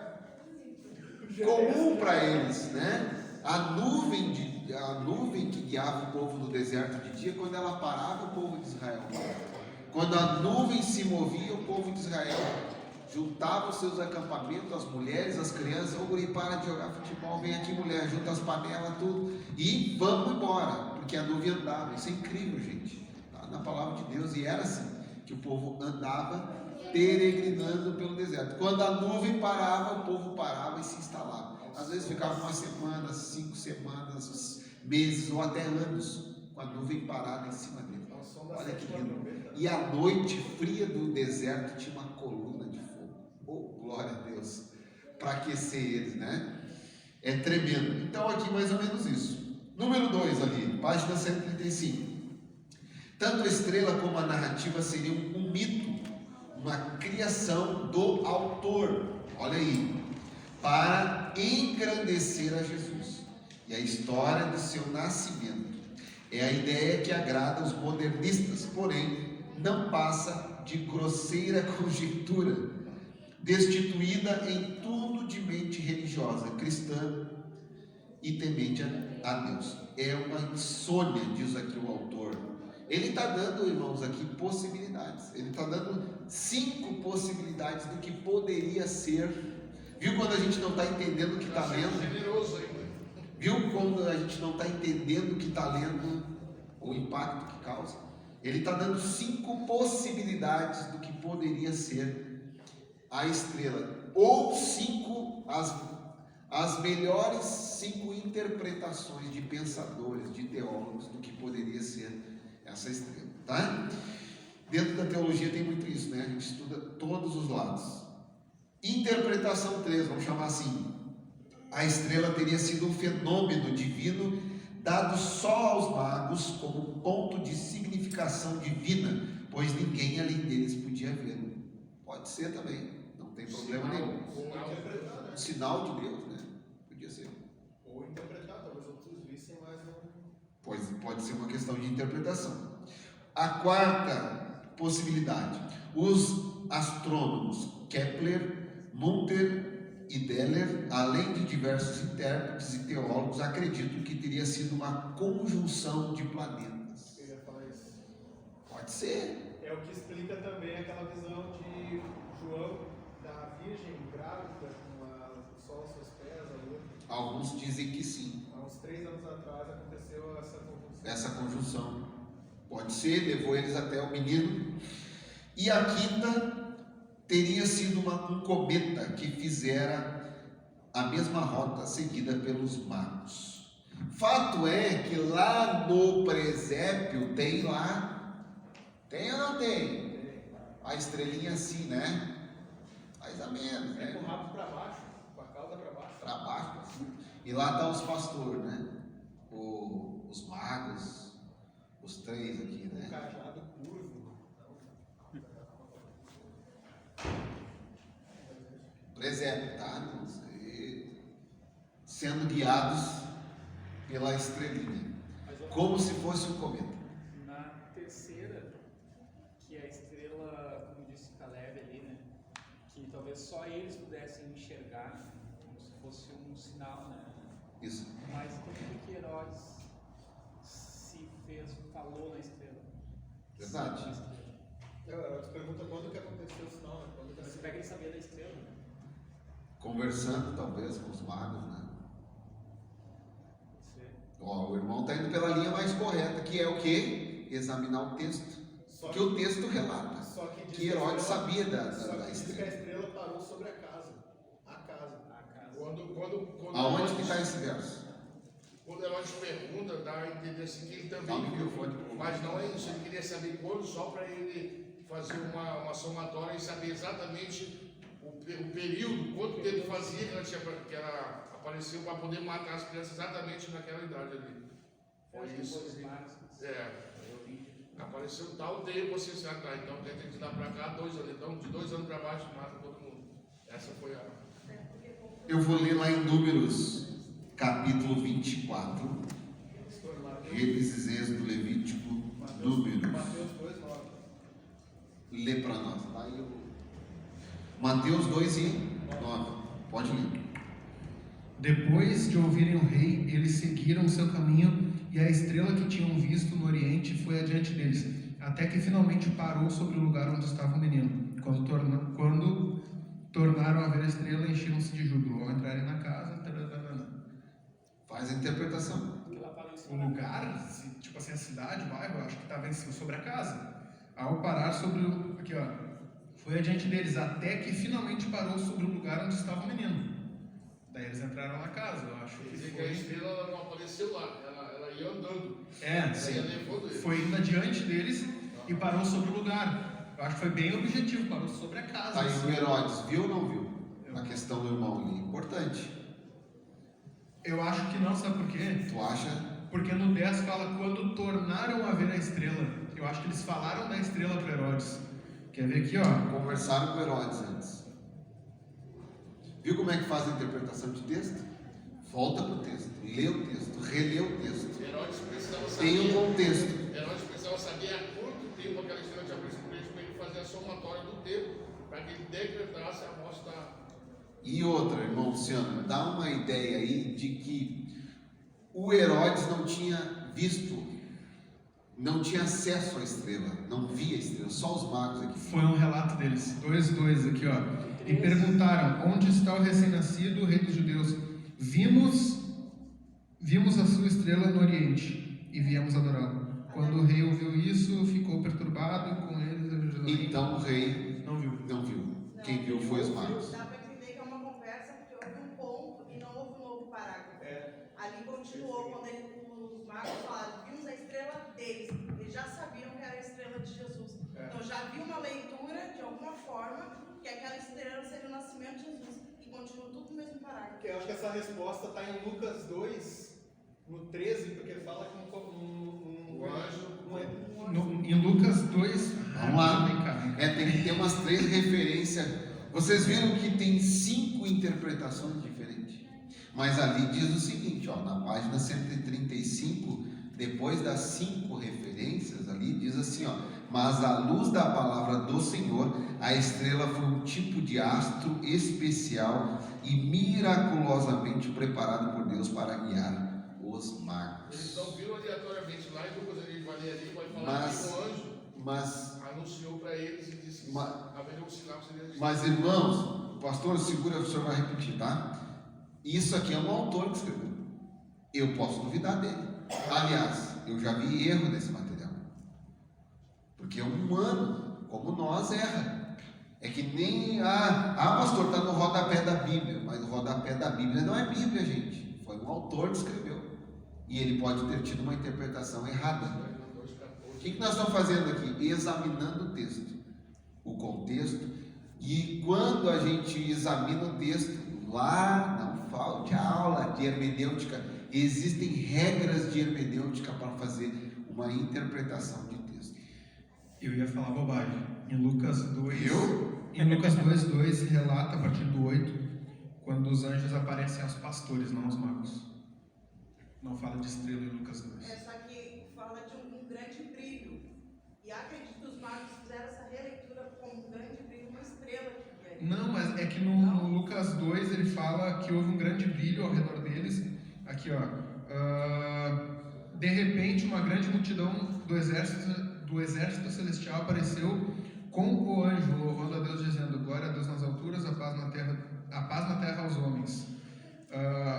S1: comum para eles, né? A nuvem que guiava o povo no deserto de dia, quando ela parava, o povo de Israel parava. Quando a nuvem se movia, o povo de Israel juntava os seus acampamentos, as mulheres, as crianças. Ô guri, para de jogar futebol, vem aqui mulher, junta as panelas, tudo, e vamos embora, porque a nuvem andava. Isso é incrível, gente, tá na palavra de Deus. E era assim que o povo andava peregrinando pelo deserto. Quando a nuvem parava, o povo parava e se instalava. Às vezes ficava uma semana, 5 semanas, meses ou até anos com a nuvem parada em cima dele. Olha que lindo. E a noite fria do deserto tinha uma coluna de fogo. Oh, glória a Deus, para aquecer eles, né? É tremendo. Então aqui mais ou menos isso. Número 2 ali, página 135. Tanto a estrela como a narrativa seriam um mito, uma criação do autor. Olha aí, para engrandecer a Jesus. E a história do seu nascimento é a ideia que agrada os modernistas, porém não passa de grosseira conjectura, destituída em tudo de mente religiosa, cristã e temente a Deus. É uma insônia, diz aqui o autor. Ele está dando, irmãos, aqui possibilidades. Ele está dando 5 possibilidades do que poderia ser. Viu quando a gente não está entendendo o que está lendo?
S8: Generoso ainda.
S1: Viu quando a gente não está entendendo o que está lendo, o impacto que causa? Ele está dando 5 possibilidades do que poderia ser a estrela, ou 5 as melhores 5 interpretações de pensadores, de teólogos do que poderia ser essa estrela, tá? Dentro da teologia tem muito isso, né? A gente estuda todos os lados. Interpretação 3, vamos chamar assim: a estrela teria sido um fenômeno divino dado só aos magos como ponto de significação divina, pois ninguém além deles podia vê-lo. Pode ser também, não tem problema nenhum. Um sinal de Deus, né? Podia ser.
S2: Ou interpretar, talvez outros vissem, mas não.
S1: Pode ser uma questão de interpretação. A quarta possibilidade: os astrônomos Kepler, Munter e Deller, além de diversos intérpretes e teólogos, acreditam que teria sido uma conjunção de planetas.
S2: Eu ia falar isso.
S1: Pode ser.
S2: É o que explica também aquela visão de João, da Virgem grávida, com o sol aos seus pés, a lua.
S1: Alguns dizem que sim.
S2: Há uns 3 anos atrás aconteceu essa conjunção.
S1: Essa conjunção pode ser, levou eles até o menino. E a quinta teria sido um cometa que fizera a mesma rota seguida pelos magos. Fato é que lá no presépio tem ou não tem? A estrelinha assim, né? Mais ou menos,
S2: É
S1: né?
S2: com o rabo para baixo, com a cauda para baixo.
S1: Para baixo, assim. E lá estão os pastores, né? Os magos, os 3 aqui,
S2: Um
S1: né?
S2: cajado curvo.
S1: Presépio, tá? Sendo guiados pela estrelinha, como se fosse um cometa.
S5: Na terceira, que é a estrela, como disse Caleb ali, né? Que talvez só eles pudessem enxergar, como se fosse um sinal, né?
S1: Isso.
S5: Mas por que Herodes falou na estrela?
S1: Verdade.
S5: Na estrela.
S2: Eu te pergunto quando que aconteceu o sinal, né? Quando que
S5: Mas como é que ele sabia da estrela? Né?
S1: Conversando talvez com os magos, né?
S5: Pode ser.
S1: Ó, o irmão está indo pela linha mais correta, que é o quê? Examinar o texto. Que o texto relata
S2: Só que diz
S1: que Herodes
S2: a estrela-
S1: sabia da
S2: Só que diz que a
S1: estrela.
S2: estrela parou sobre a casa. A casa.
S5: A casa.
S8: Quando
S1: Aonde que está esse verso?
S8: Quando Herodes pergunta, dá a entender assim que ele também
S1: Fala no
S8: viu.
S1: microfone.
S8: Mas não é isso, ele queria saber quando, só para ele fazer uma somatória e saber exatamente o período, quanto tempo fazia que ela apareceu para poder matar as crianças exatamente naquela idade ali. Foi isso.
S5: Depois dos magos.
S8: Apareceu tal tempo assim, tá, então tem que dar para cá 2 anos. Então, de 2 anos para baixo, mata todo mundo. Essa foi a.
S1: Eu vou ler lá em Números, capítulo 24. Gênesis, Êxodo, Levítico, Números.
S2: 2:9.
S1: Lê para nós. Tá aí Mateus 2:9. Pode ler.
S3: Depois de ouvirem o rei, eles seguiram o seu caminho e a estrela que tinham visto no oriente foi adiante deles, até que finalmente parou sobre o lugar onde estava o menino. Quando tornaram a ver a estrela, encheram-se de júbilo. Ao entrarem na casa,
S1: Faz a interpretação.
S3: o lugar, tipo assim, a cidade, o bairro, eu acho que estava em cima sobre a casa. Ao parar sobre o... Aqui, ó. Foi adiante deles, até que finalmente parou sobre o lugar onde estava o menino. Daí eles entraram na casa, eu acho
S8: Quer
S3: que
S8: dizer que a
S3: foi...
S8: estrela ela não apareceu lá, ela ia andando.
S3: É,
S8: Ela ia levando ele.
S3: foi indo adiante deles e parou sobre o lugar. Eu acho que foi bem objetivo, parou sobre a casa.
S1: Aí
S3: assim.
S1: o Herodes viu ou não viu? A questão do irmão ali. Importante.
S3: Eu acho que não, sabe por quê?
S1: Tu acha?
S3: Porque no 10 fala quando tornaram a ver a estrela. Eu acho que eles falaram da estrela para Herodes. Quer ver aqui, ó?
S1: Conversaram com Herodes antes. Viu como é que faz a interpretação de texto? Volta para o texto, lê o texto, relê o texto.
S8: Herodes precisava
S1: Tem um
S8: saber.
S1: contexto.
S8: Herodes precisava saber há quanto tempo aquela estrela tinha aparecido para ele fazer a somatória do tempo, para que ele decretasse a morte da.
S1: E outra, irmão Luciano, dá uma ideia aí de que o Herodes não tinha visto, não tinha acesso à estrela, não via a estrela, só os magos aqui.
S3: Foi um relato deles. 2:2 aqui, ó. E perguntaram: onde está o recém-nascido, o rei dos judeus? Vimos a sua estrela no oriente e viemos adorá-lo. Quando o rei ouviu isso, ficou perturbado e com eles a Jerusalém.
S1: Então o rei
S3: Não viu.
S1: não viu. Quem viu foi os magos.
S9: Dá para entender que é uma conversa porque houve um ponto e não houve um novo parágrafo. Ali continuou quando os magos falaram, vimos a estrela deles. Eles já sabiam que era a estrela de Jesus. Então já havia uma leitura de alguma forma que aquela estrela seria o nascimento de Jesus. E continua tudo no mesmo parágrafo.
S2: Porque eu acho que essa resposta está em Lucas 2, no 13, porque fala que um anjo.
S3: Em Lucas 2.
S1: Vamos lá.
S3: Vem cá.
S1: Tem que ter umas 3 referências. Vocês viram que tem 5 interpretações diferentes. Mas ali diz o seguinte, ó, na página 135, depois das 5 referências, ali diz assim, ó, mas à luz da palavra do Senhor, a estrela foi um tipo de astro especial e miraculosamente preparado por Deus para guiar os magos.
S8: Eles não viram aleatoriamente lá, e Lucas ele vai ler ali, vai falar que o anjo anunciou para eles e disse que haveria um sinal que seria.
S1: Mas irmãos, pastor, segura, o senhor vai repetir, tá? Isso aqui é um autor que escreveu. Eu posso duvidar dele. Aliás, eu já vi erro nesse material. Porque um humano, como nós, erra. É que nem, pastor, está no rodapé da Bíblia. Mas o rodapé da Bíblia não é Bíblia, gente. Foi um autor que escreveu. E ele pode ter tido uma interpretação errada. O que nós estamos fazendo aqui? Examinando o texto, o contexto. E quando a gente examina o texto, lá não falte aula de hermenêutica. Existem regras de hermenêutica para fazer uma interpretação de texto.
S3: Eu ia falar bobagem. Em Lucas 2.
S1: Eu?
S3: Em Lucas 2:2 relata a partir do 8, quando os anjos aparecem aos pastores, não aos magos. Não fala de estrela em Lucas 2.
S9: Só que fala de um grande brilho. E acredito que os magos fizeram essa releitura como um grande brilho, uma estrela que brilha.
S3: Não, mas é que no Lucas 2 ele fala que houve um grande brilho ao redor deles. Aqui, ó. De repente, uma grande multidão do exército celestial apareceu com o anjo, louvando a Deus, dizendo: glória a Deus nas alturas, a paz na terra aos homens,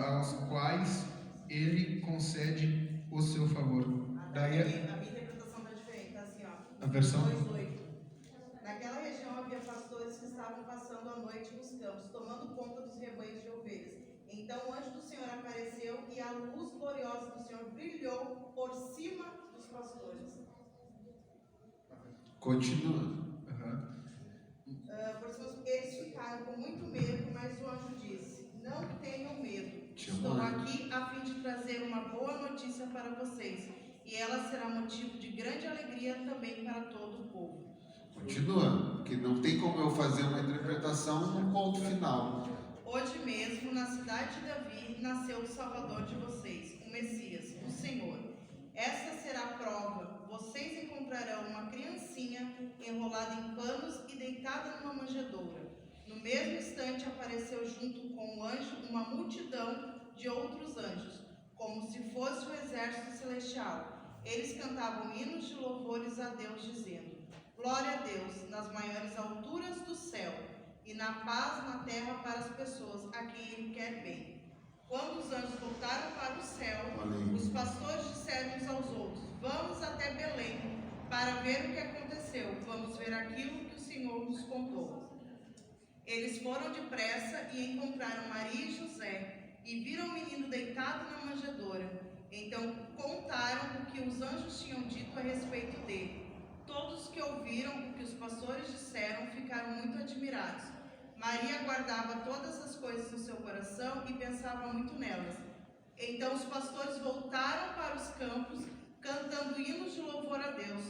S3: aos quais ele concede o seu favor. Daí
S9: A minha interpretação está diferente, tá assim, ó.
S3: A versão?
S9: 2:8. Naquela região havia pastores que estavam passando a noite nos campos, tomando conta dos rebanhos de ovelhas. Então o anjo do Senhor apareceu e a luz gloriosa do Senhor brilhou por cima dos pastores.
S1: Continua.
S9: Por cima, eles ficaram com muito medo, mas o anjo disse: não tenham medo.
S1: Tinha um
S9: Estou
S1: anjo.
S9: aqui a fim de trazer uma boa notícia para vocês. E ela será motivo de grande alegria também para todo o povo.
S1: Continua. Porque não tem como eu fazer uma interpretação no ponto final.
S9: Hoje mesmo, na cidade de Davi, nasceu o Salvador de vocês, o Messias, o Senhor. Essa será a prova. Vocês encontrarão uma criança No mesmo instante apareceu junto com o anjo uma multidão de outros anjos, como se fosse o exército celestial. Eles cantavam hinos de louvores a Deus, dizendo: Glória a Deus nas maiores alturas do céu, e na paz na terra para as pessoas a quem Ele quer bem. Quando os anjos voltaram para o céu, os pastores disseram uns aos outros: Vamos até Belém para ver o que aconteceu. Vamos ver aquilo que o Senhor nos contou. Eles foram depressa e encontraram Maria e José, e viram o menino deitado na manjedoura. Então contaram o que os anjos tinham dito a respeito dele. Todos que ouviram o que os pastores disseram ficaram muito admirados. Maria guardava todas as coisas no seu coração e pensava muito nelas. Então os pastores voltaram para os campos, cantando hinos de louvor a Deus,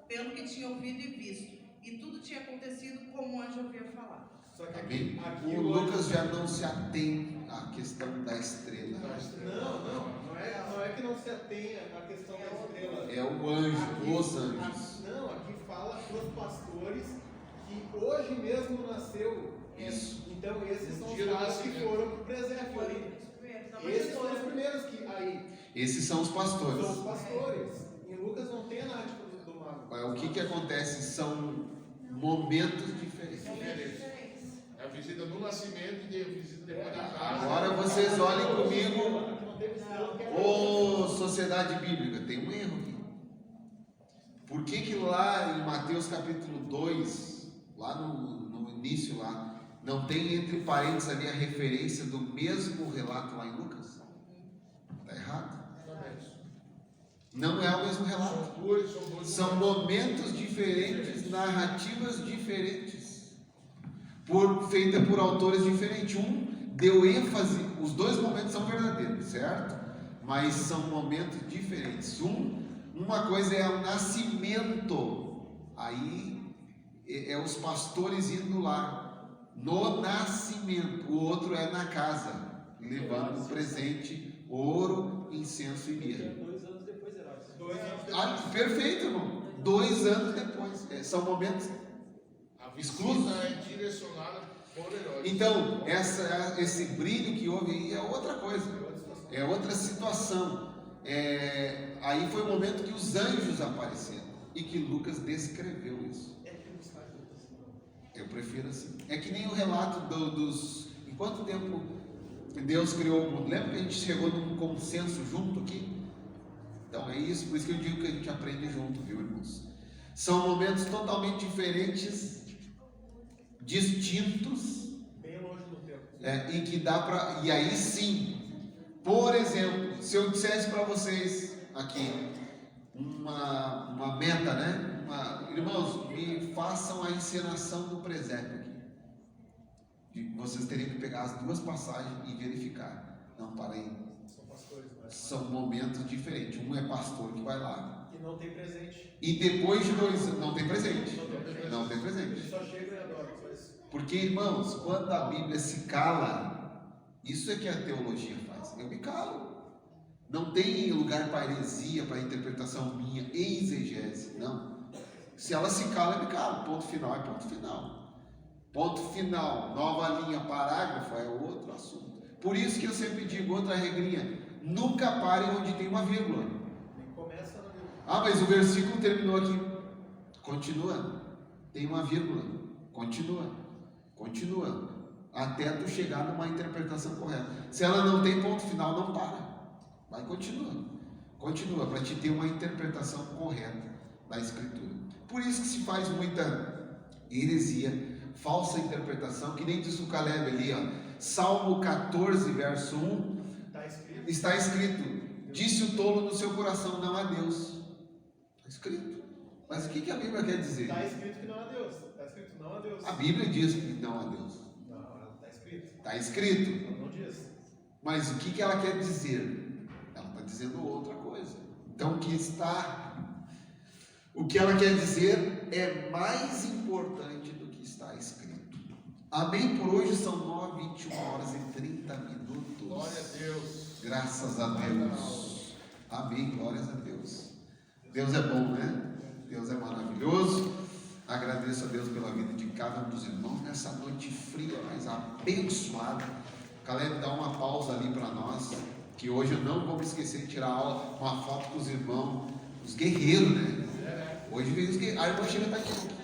S9: pelo que tinham ouvido e visto. E tudo tinha acontecido como o anjo havia falado.
S2: Só que
S1: Amém?
S2: aqui
S1: O Lucas já não se atém à questão da estrela.
S2: Não é que não se atenha à questão da estrela.
S1: É o anjo, os anjos.
S2: Não, aqui fala para os pastores que hoje mesmo nasceu.
S1: Isso.
S2: Então esses são os
S8: Dia do
S2: caras que
S8: nascimento.
S2: foram pro presépio ali. Esses foram os primeiros que aí
S1: Esses são os pastores.
S2: são os pastores. Em Lucas não tem a náutica do mago.
S1: O que acontece? São momentos diferentes.
S8: É a visita no nascimento e a visita depois da casa.
S1: Agora vocês olhem comigo.
S2: Aqui não teve estrela, que é
S1: Ô, sociedade bíblica, tem um erro aqui. Por que lá em Mateus capítulo 2, lá no início lá, não tem entre parênteses ali a referência do mesmo relato lá em Lucas? Está errado. Não é o mesmo relato. São momentos diferentes, narrativas diferentes, feita por autores diferentes. Um deu ênfase, os dois momentos são verdadeiros, certo? Mas são momentos diferentes. Uma coisa é o nascimento, aí é os pastores indo lá, no nascimento. O outro é na casa, levando presente, ouro, incenso e mirra.
S2: 2 anos depois, Herodes. 2 anos depois.
S1: Ah, perfeito, irmão. 2 anos depois. São momentos
S8: A visita é direcionada por Herodes.
S1: Então, esse brilho que houve aí é outra coisa, é outra situação. Aí foi o momento que os anjos apareceram e que Lucas descreveu isso. Eu prefiro assim. É que nem o relato dos. Em quanto tempo Deus criou o mundo? Lembra que a gente chegou num consenso junto aqui? Então é isso, por isso que eu digo que a gente aprende junto, viu, irmãos? São momentos totalmente diferentes, distintos,
S2: Bem longe do tempo.
S1: em que dá para. E aí sim, por exemplo, se eu dissesse para vocês aqui uma meta, né? Irmãos, me façam a encenação do presépio aqui. Vocês teriam que pegar as duas passagens e verificar. Não, para aí.
S2: São pastores, mas
S1: São momentos diferentes. Um é pastor que vai lá.
S2: e não tem presente.
S1: E depois de 2 anos, não tem presente. Não tem presente.
S2: Eles só chegam e adoram. Só isso.
S1: Porque, irmãos, quando a Bíblia se cala, isso é que a teologia faz. Eu me calo. Não tem lugar para heresia, para interpretação minha, exegese. Não. Se ela se cala, eu me calo. Ponto final é ponto final. Ponto final. Nova linha, parágrafo é outro assunto. Por isso que eu sempre digo outra regrinha: nunca pare onde tem uma vírgula.
S2: Nem começa na Bíblia.
S1: Ah, mas o versículo terminou aqui. Continua. Tem uma vírgula. Continua. Até tu chegar numa interpretação correta. Se ela não tem ponto final, não para. Vai, continua, para te ter uma interpretação correta da Escritura. Por isso que se faz muita heresia, falsa interpretação, que nem diz o Caleb ali, ó. Salmo 14, verso 1, está escrito: disse o tolo no seu coração, não há Deus. Está escrito. Mas o que a Bíblia quer dizer?
S2: Está escrito que não há Deus. Está escrito não há Deus.
S1: A Bíblia diz que não há Deus.
S2: Não, está escrito.
S1: Está escrito.
S2: Não diz.
S1: Mas o que ela quer dizer? Ela está dizendo outra coisa. Então o que ela quer dizer é mais importante do que está escrito. Amém? Por hoje são 9h21
S8: Glória a Deus.
S1: Graças a Deus. Amém, glórias a Deus. Deus é bom, né? Deus é maravilhoso. agradeço a Deus pela vida de cada um dos irmãos nessa noite fria, mas abençoada. Caleb, dá uma pausa ali para nós, que hoje eu não vou me esquecer de tirar uma foto com os irmãos, os guerreiros, né? Hoje veio os guerreiros. A irmã chega tá aqui um pouquinho